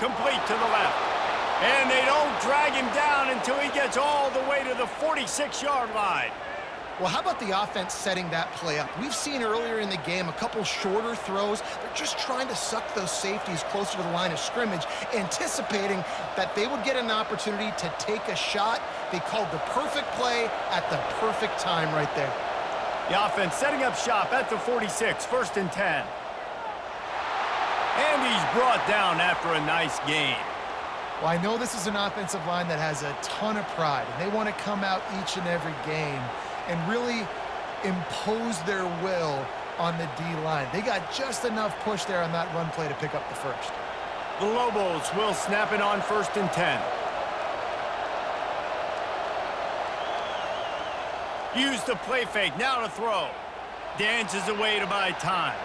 Complete to the left. And they don't drag him down until he gets all the way to the 46-yard line. Well, how about the offense setting that play up? We've seen earlier in the game a couple shorter throws. They're just trying to suck those safeties closer to the line of scrimmage, anticipating that they would get an opportunity to take a shot. They called the perfect play at the perfect time right there. The offense setting up shop at the 46, 1st and 10. And he's brought down after a nice gain. Well, I know this is an offensive line that has a ton of pride, and they want to come out each and every game and really impose their will on the D-line. They got just enough push there on that run play to pick up the first. The Lobos will snap it on 1st and 10. Use the play fake, now to throw. Dances away to buy time.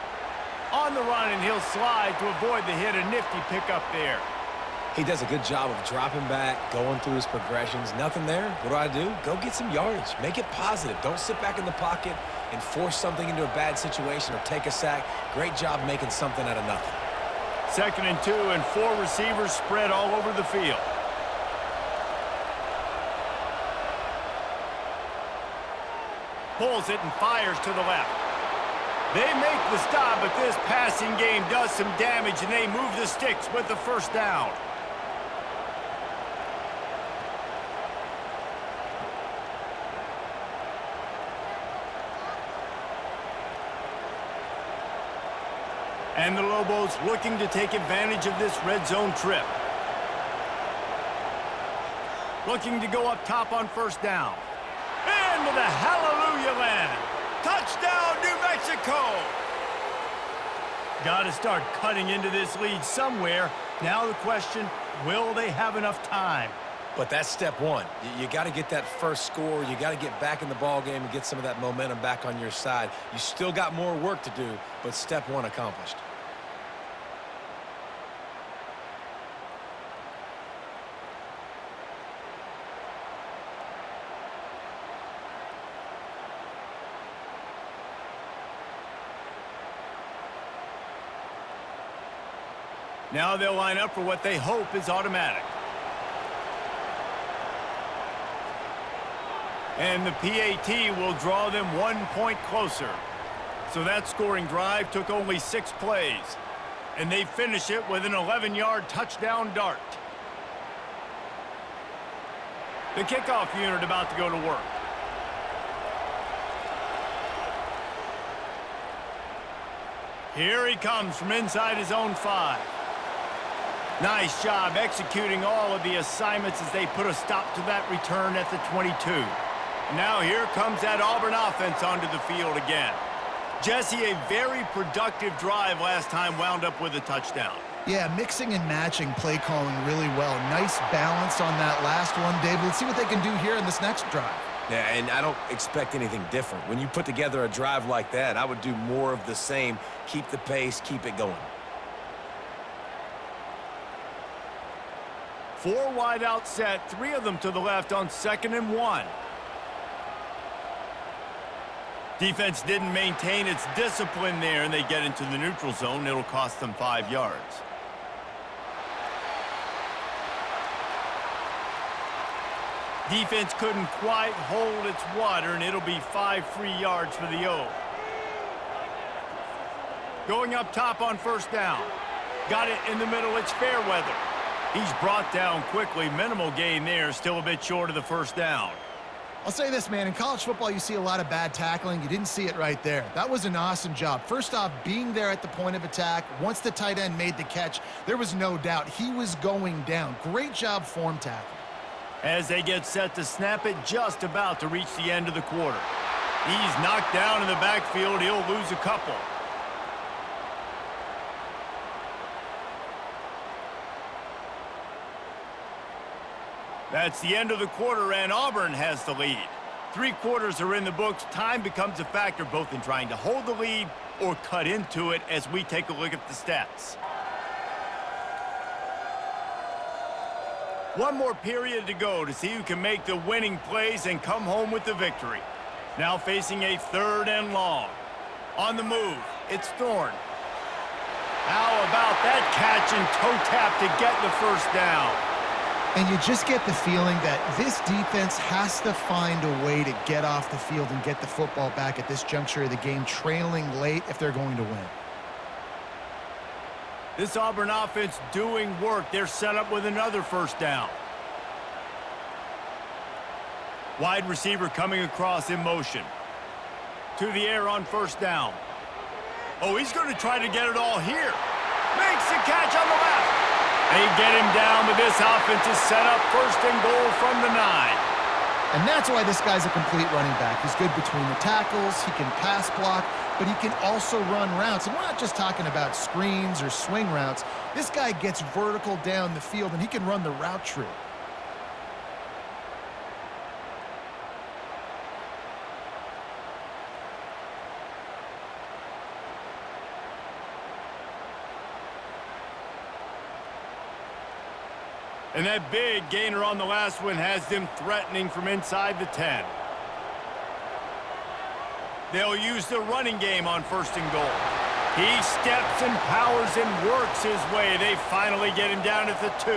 On the run, and he'll slide to avoid the hit. A nifty pickup there. He does a good job of dropping back, going through his progressions. Nothing there. What do? Go get some yardage. Make it positive. Don't sit back in the pocket and force something into a bad situation or take a sack. Great job making something out of nothing. 2nd and 2, and 4 receivers spread all over the field. Pulls it and fires to the left. They make the stop, but this passing game does some damage, and they move the sticks with the 1st down. And the Lobos looking to take advantage of this red zone trip. Looking to go up top on 1st down. Into the hallelujah land. Touchdown, New Mexico! Got to start cutting into this lead somewhere. Now the question, will they have enough time? But that's step one. You got to get that first score. You got to get back in the ball game and get some of that momentum back on your side. You still got more work to do, but step one accomplished. Now they'll line up for what they hope is automatic. And the PAT will draw them 1 point closer. So that scoring drive took only 6 plays. And they finish it with an 11-yard touchdown dart. The kickoff unit about to go to work. Here he comes from inside his own 5. Nice job executing all of the assignments as they put a stop to that return at the 22. Now here comes that Auburn offense onto the field again. Jesse, a very productive drive last time wound up with a touchdown. Yeah, mixing and matching play calling really well. Nice balance on that last one, David. Let's see what they can do here in this next drive. Yeah, and I don't expect anything different. When you put together a drive like that, I would do more of the same. Keep the pace, keep it going. 4 wide out set, 3 of them to the left on 2nd and 1. Defense didn't maintain its discipline there, and they get into the neutral zone. It'll cost them 5 yards. Defense couldn't quite hold its water, and it'll be 5 free yards for the O. Going up top on 1st down. Got it in the middle. It's Fairweather. He's brought down quickly. Minimal gain there. Still a bit short of the 1st down. I'll say this, man. In college football, you see a lot of bad tackling. You didn't see it right there. That was an awesome job. First off, being there at the point of attack. Once the tight end made the catch, there was no doubt he was going down. Great job form tackling. As they get set to snap it, just about to reach the end of the quarter. He's knocked down in the backfield. He'll lose a couple. That's the end of the quarter, and Auburn has the lead. 3 quarters are in the books. Time becomes a factor both in trying to hold the lead or cut into it as we take a look at the stats. 1 more period to go to see who can make the winning plays and come home with the victory. Now facing a 3rd and long. On the move, it's Thorne. How about that catch and toe tap to get the 1st down? And you just get the feeling that this defense has to find a way to get off the field and get the football back at this juncture of the game, trailing late if they're going to win. This Auburn offense doing work. They're set up with another first down. Wide receiver coming across in motion. To the air on first down. Oh, he's going to try to get it all here. Makes the catch on the left. They get him down, but this offense is set up first and goal from the 9. And that's why this guy's a complete running back. He's good between the tackles, he can pass block, but he can also run routes. And we're not just talking about screens or swing routes. This guy gets vertical down the field, and he can run the route tree. And that big gainer on the last one has them threatening from inside the 10. They'll use the running game on first and goal. He steps and powers and works his way. They finally get him down at the 2.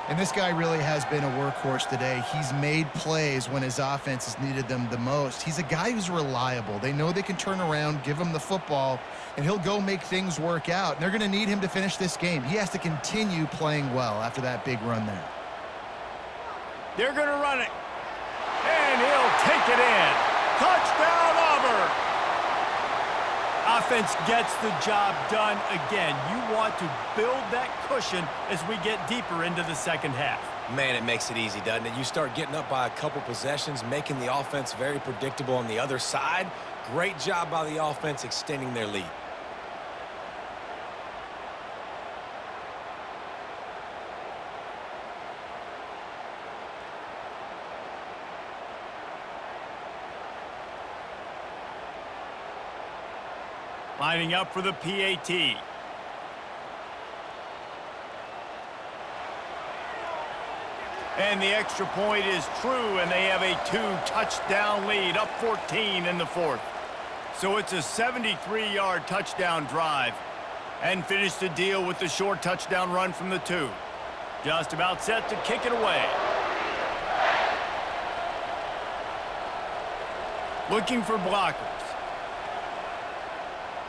And this guy really has been a workhorse today. He's made plays when his offense has needed them the most. He's a guy who's reliable. They know they can turn around, give him the football, and he'll go make things work out. And they're going to need him to finish this game. He has to continue playing well after that big run there. They're going to run it. And he'll take it in. Touchdown, Auburn! Offense gets the job done again. You want to build that cushion as we get deeper into the second half. Man, it makes it easy, doesn't it? You start getting up by a couple possessions, making the offense very predictable on the other side. Great job by the offense extending their lead. Lining up for the PAT. And the extra point is true, and they have a 2-touchdown lead, up 14 in the 4th. So it's a 73-yard touchdown drive. And finish the deal with the short touchdown run from the 2. Just about set to kick it away. Looking for blockers.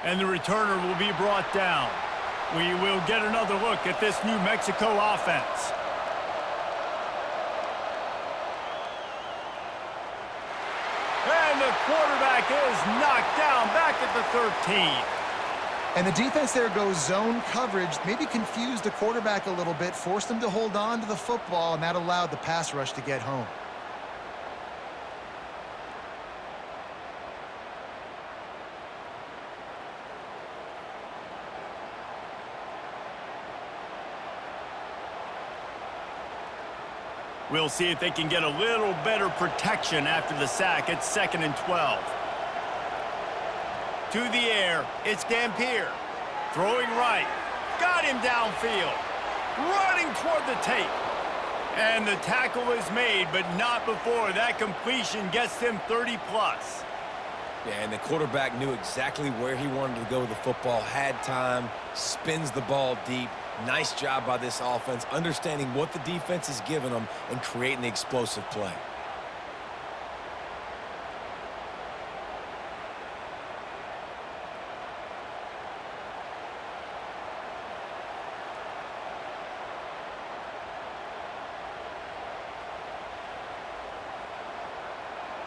And the returner will be brought down. We will get another look at this New Mexico offense. And the quarterback is knocked down back at the 13. And the defense there goes zone coverage, maybe confused the quarterback a little bit, forced him to hold on to the football, and that allowed the pass rush to get home. We'll see if they can get a little better protection after the sack at 2nd and 12. To the air, it's Dampier. Throwing right. Got him downfield. Running toward the tape. And the tackle is made, but not before that completion gets them 30-plus. Yeah, and the quarterback knew exactly where he wanted to go with the football, had time, spins the ball deep. Nice job by this offense, understanding what the defense is giving them and creating the explosive play.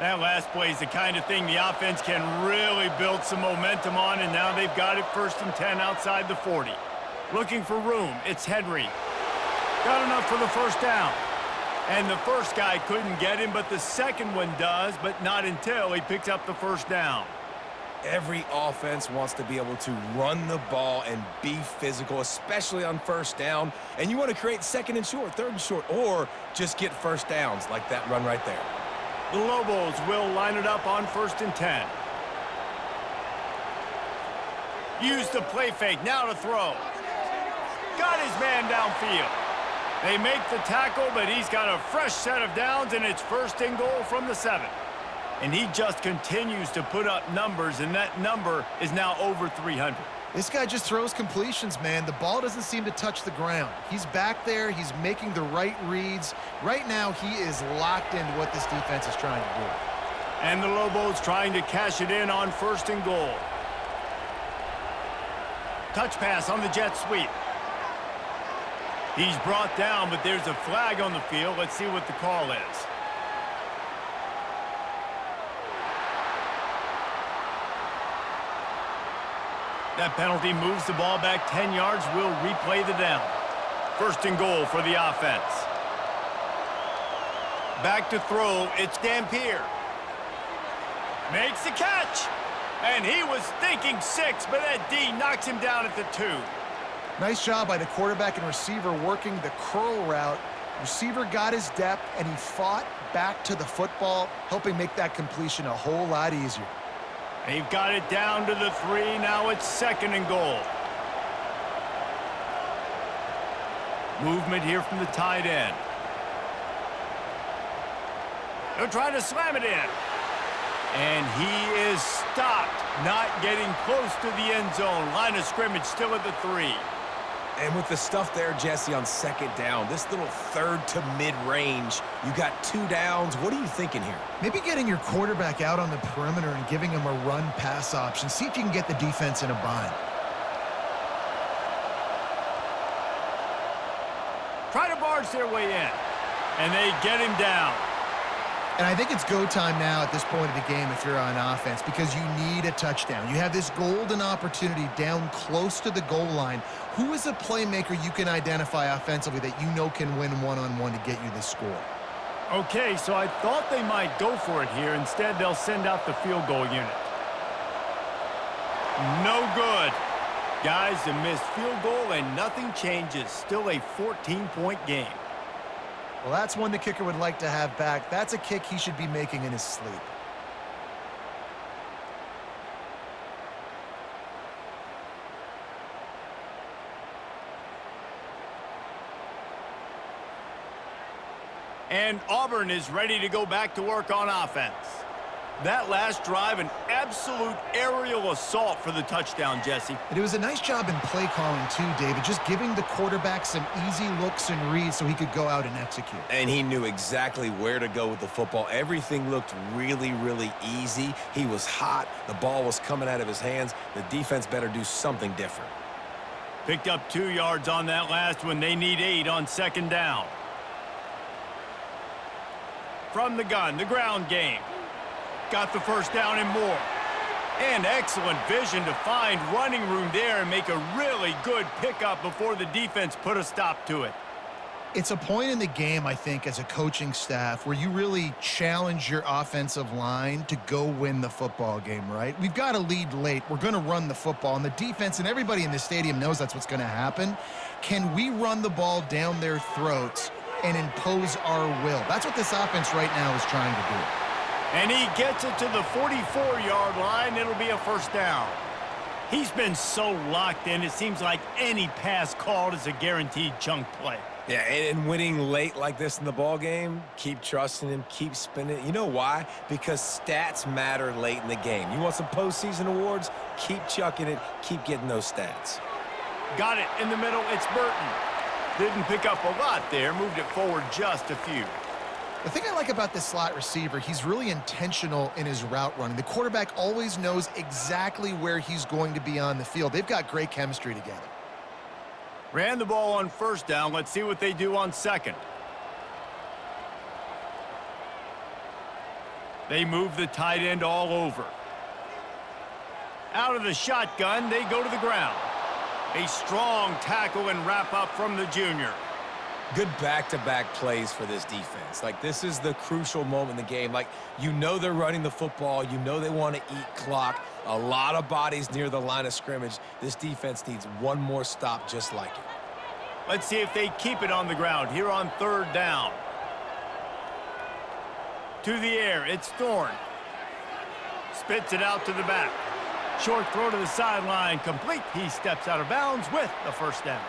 That last play is the kind of thing the offense can really build some momentum on, and now they've got it 1st and 10 outside the 40. Looking for room, it's Henry. Got enough for the first down. And the first guy couldn't get him, but the second one does, but not until he picks up the first down. Every offense wants to be able to run the ball and be physical, especially on first down. And you want to create 2nd and short, 3rd and short, or just get first downs like that run right there. The Lobos will line it up on 1st and 10. Use the play fake, now to throw. Got his man downfield. They make the tackle, but he's got a fresh set of downs, and it's 1st and goal from the 7. And he just continues to put up numbers, and that number is now over 300. This guy just throws completions, man. The ball doesn't seem to touch the ground. He's back there. He's making the right reads. Right now, he is locked into what this defense is trying to do. And the Lobos trying to cash it in on 1st and goal. Touch pass on the jet sweep. He's brought down, but there's a flag on the field. Let's see what the call is. That penalty moves the ball back 10 yards. We'll replay the down. 1st and goal for the offense. Back to throw. It's Dampier. Makes the catch. And he was thinking 6, but that D knocks him down at the 2. Nice job by the quarterback and receiver working the curl route. Receiver got his depth, and he fought back to the football, helping make that completion a whole lot easier. They've got it down to the 3. Now it's 2nd and goal. Movement here from the tight end. They're trying to slam it in. And he is stopped, not getting close to the end zone. Line of scrimmage still at the 3. And with the stuff there, Jesse, on 2nd down, this little 3rd to mid-range, you got 2 downs. What are you thinking here? Maybe getting your quarterback out on the perimeter and giving him a run-pass option. See if you can get the defense in a bind. Try to barge their way in. And they get him down. And I think it's go time now at this point of the game if you're on offense, because you need a touchdown. You have this golden opportunity down close to the goal line. Who is a playmaker you can identify offensively that you know can win one-on-one to get you the score? Okay, so I thought they might go for it here. Instead, they'll send out the field goal unit. No good. Guys, a missed field goal and nothing changes. Still a 14-point game. Well, that's one the kicker would like to have back. That's a kick he should be making in his sleep. And Auburn is ready to go back to work on offense. That last drive, an absolute aerial assault for the touchdown, Jesse. And it was a nice job in play calling too, David, just giving the quarterback some easy looks and reads so he could go out and execute. And he knew exactly where to go with the football. Everything looked really, really easy. He was hot. The ball was coming out of his hands. The defense better do something different. Picked up 2 yards on that last one. They need 8 on 2nd down. From the gun, the ground game. Got the 1st down and more. And excellent vision to find running room there and make a really good pickup before the defense put a stop to it. It's a point in the game, I think, as a coaching staff where you really challenge your offensive line to go win the football game, right? We've got a lead late. We're going to run the football, and the defense and everybody in the stadium knows that's what's going to happen. Can we run the ball down their throats and impose our will? That's what this offense right now is trying to do. And he gets it to the 44-yard line. It'll be a 1st down. He's been so locked in, it seems like any pass called is a guaranteed chunk play. Yeah, and winning late like this in the ball game, keep trusting him, keep spinning. You know why? Because stats matter late in the game. You want some postseason awards? Keep chucking it, keep getting those stats. Got it in the middle. It's Burton. Didn't pick up a lot there. Moved it forward just a few. The thing I like about this slot receiver, he's really intentional in his route running. The quarterback always knows exactly where he's going to be on the field. They've got great chemistry together. Ran the ball on 1st down. Let's see what they do on 2nd. They move the tight end all over. Out of the shotgun, they go to the ground. A strong tackle and wrap up from the junior. Good back-to-back plays for this defense. Like, this is the crucial moment in the game. Like, you know they're running the football. You know they want to eat clock. A lot of bodies near the line of scrimmage. This defense needs one more stop just like it. Let's see if they keep it on the ground here on 3rd down. To the air, it's Thorne. Spits it out to the back. Short throw to the sideline, complete. He steps out of bounds with the 1st down.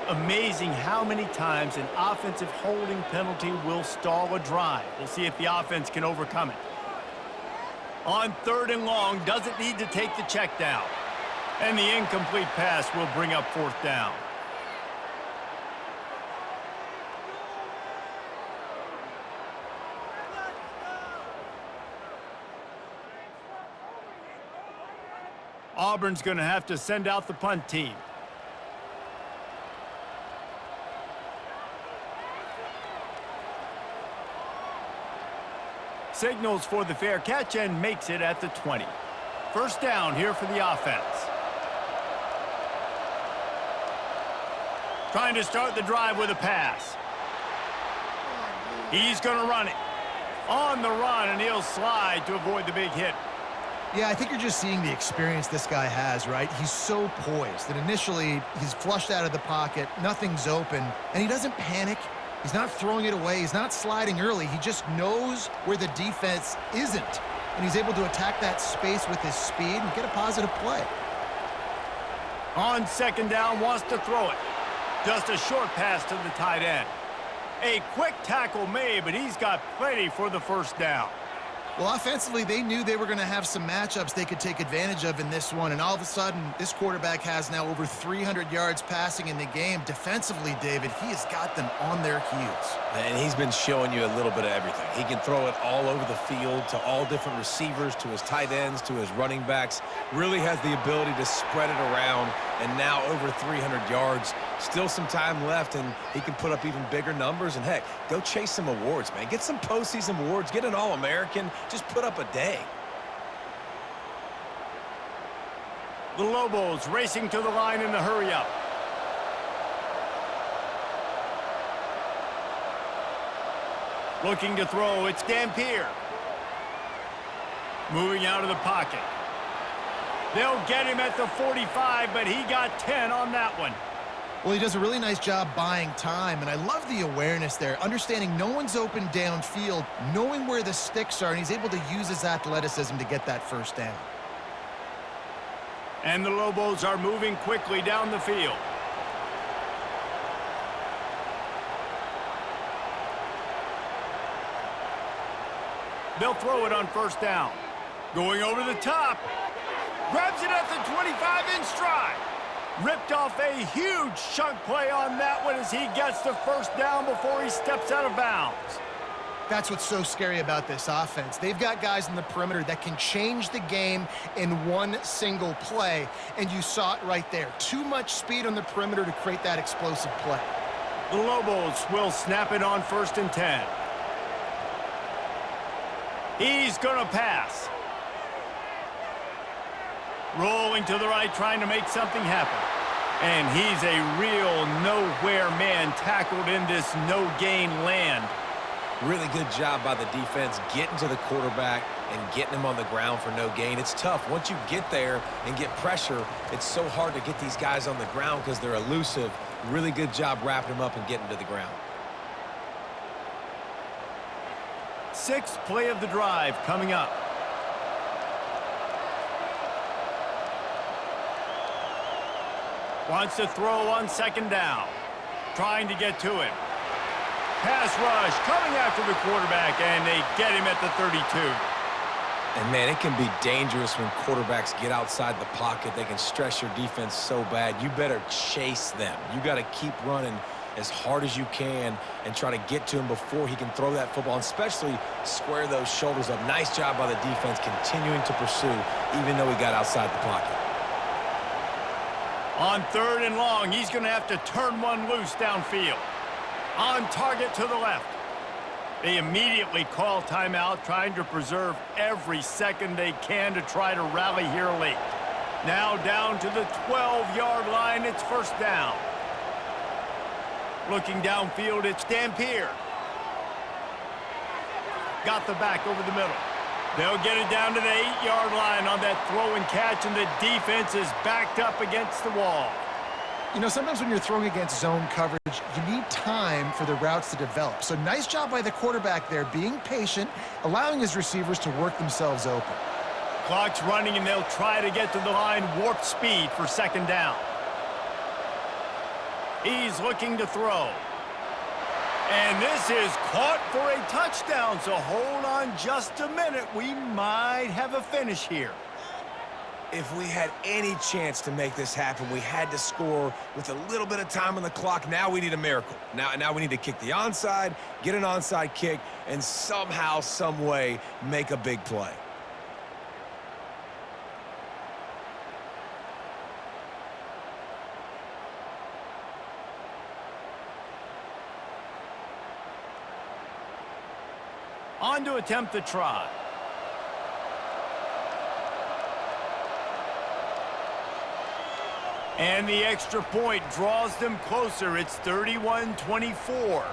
Amazing how many times an offensive holding penalty will stall a drive. We'll see if the offense can overcome it. On 3rd and long, doesn't need to take the check down. And the incomplete pass will bring up 4th down. Auburn's going to have to send out the punt team. Signals for the fair catch and makes it at the 20. 1st down here for the offense. Trying to start the drive with a pass. He's going to run it. On the run, and he'll slide to avoid the big hit. Yeah, I think you're just seeing the experience this guy has, right? He's so poised that initially he's flushed out of the pocket, nothing's open, and he doesn't panic. He's not throwing it away. He's not sliding early. He just knows where the defense isn't, and he's able to attack that space with his speed and get a positive play. On 2nd down, wants to throw it. Just a short pass to the tight end. A quick tackle made, but he's got plenty for the 1st down. Well, offensively, they knew they were going to have some matchups they could take advantage of in this one, and all of a sudden, this quarterback has now over 300 yards passing in the game. Defensively, David, he has got them on their heels. And he's been showing you a little bit of everything. He can throw it all over the field to all different receivers, to his tight ends, to his running backs. Really has the ability to spread it around, and now over 300 yards. Still some time left, and he can put up even bigger numbers. And, heck, go chase some awards, man. Get some postseason awards. Get an All-American. Just put up a day. The Lobos racing to the line in the hurry-up. Looking to throw, it's Dampier. Moving out of the pocket. They'll get him at the 45, but he got 10 on that one. Well, he does a really nice job buying time, and I love the awareness there, understanding no one's open downfield, knowing where the sticks are, and he's able to use his athleticism to get that 1st down. And the Lobos are moving quickly down the field. They'll throw it on 1st down. Going over the top. Grabs it at the 25 in stride. Ripped off a huge chunk play on that one as he gets the 1st down before he steps out of bounds. That's what's so scary about this offense. They've got guys in the perimeter that can change the game in one single play, and you saw it right there. Too much speed on the perimeter to create that explosive play. The Lobos will snap it on 1st and 10. He's going to pass. Rolling to the right, trying to make something happen. And he's a real nowhere man tackled in this no-gain land. Really good job by the defense getting to the quarterback and getting him on the ground for no gain. It's tough. Once you get there and get pressure, it's so hard to get these guys on the ground because they're elusive. Really good job wrapping them up and getting to the ground. 6th play of the drive coming up. Wants to throw on 2nd down. Trying to get to him. Pass rush coming after the quarterback, and they get him at the 32. And, man, it can be dangerous when quarterbacks get outside the pocket. They can stress your defense so bad. You better chase them. You got to keep running as hard as you can and try to get to him before he can throw that football, and especially square those shoulders up. Nice job by the defense continuing to pursue, even though he got outside the pocket. On 3rd and long, he's going to have to turn one loose downfield. On target to the left. They immediately call timeout, trying to preserve every second they can to try to rally here late. Now down to the 12-yard line, it's 1st down. Looking downfield, it's Dampier. Got the back over the middle. They'll get it down to the 8-yard line on that throw and catch, and the defense is backed up against the wall. You know, sometimes when you're throwing against zone coverage, you need time for the routes to develop. So nice job by the quarterback there, being patient, allowing his receivers to work themselves open. Clock's running, and they'll try to get to the line, warp speed for 2nd down. He's looking to throw. And this is caught for a touchdown, so hold on just a minute. We might have a finish here. If we had any chance to make this happen, we had to score with a little bit of time on the clock. Now we need a miracle. Now we need to kick the onside, get an onside kick, and somehow, some way, make a big play. On to attempt the try. And the extra point draws them closer. It's 31-24.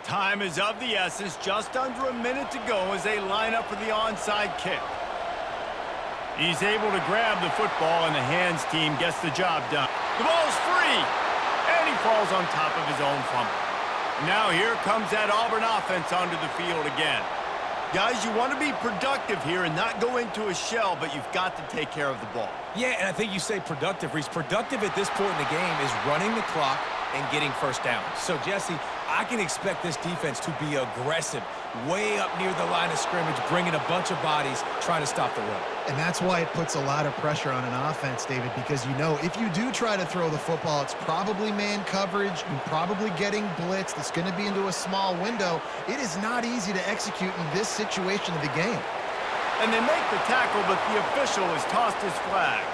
Time is of the essence. Just under a minute to go as they line up for the onside kick. He's able to grab the football, and the hands team gets the job done. The ball's free, and he falls on top of his own fumble. Now here comes that Auburn offense onto the field again. Guys, you want to be productive here and not go into a shell, but you've got to take care of the ball. Yeah, and I think you say productive, Reese. Productive at this point in the game is running the clock and getting first down. So, Jesse, I can expect this defense to be aggressive, way up near the line of scrimmage, bringing a bunch of bodies, trying to stop the run. And that's why it puts a lot of pressure on an offense, David, because you know if you do try to throw the football, it's probably man coverage, you're probably getting blitzed, it's going to be into a small window. It is not easy to execute in this situation of the game. And they make the tackle, but the official has tossed his flag.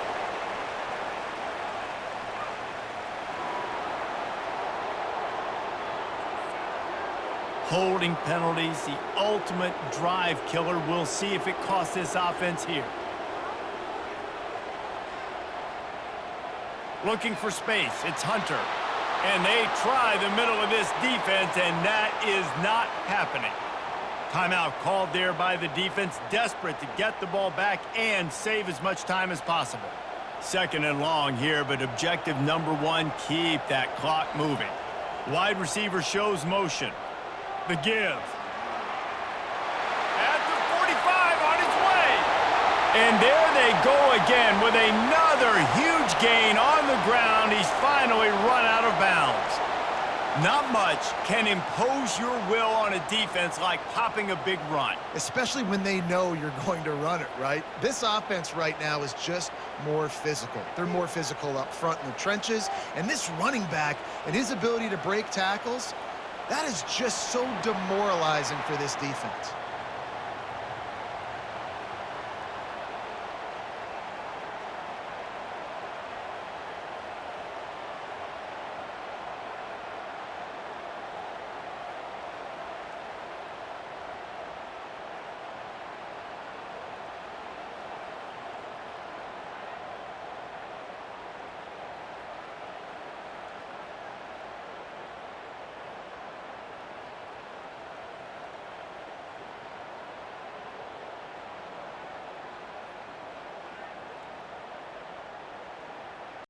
Holding penalties, the ultimate drive killer. We'll see if it costs this offense here. Looking for space, it's Hunter. And they try the middle of this defense, and that is not happening. Timeout called there by the defense, desperate to get the ball back and save as much time as possible. Second and long here, but objective number one, keep that clock moving. Wide receiver shows motion. The give. At the 45 on its way. And there they go again with another huge gain on the ground. He's finally run out of bounds. Not much can impose your will on a defense like popping a big run. Especially when they know you're going to run it, right? This offense right now is just more physical. They're more physical up front in the trenches. And this running back and his ability to break tackles, that is just so demoralizing for this defense.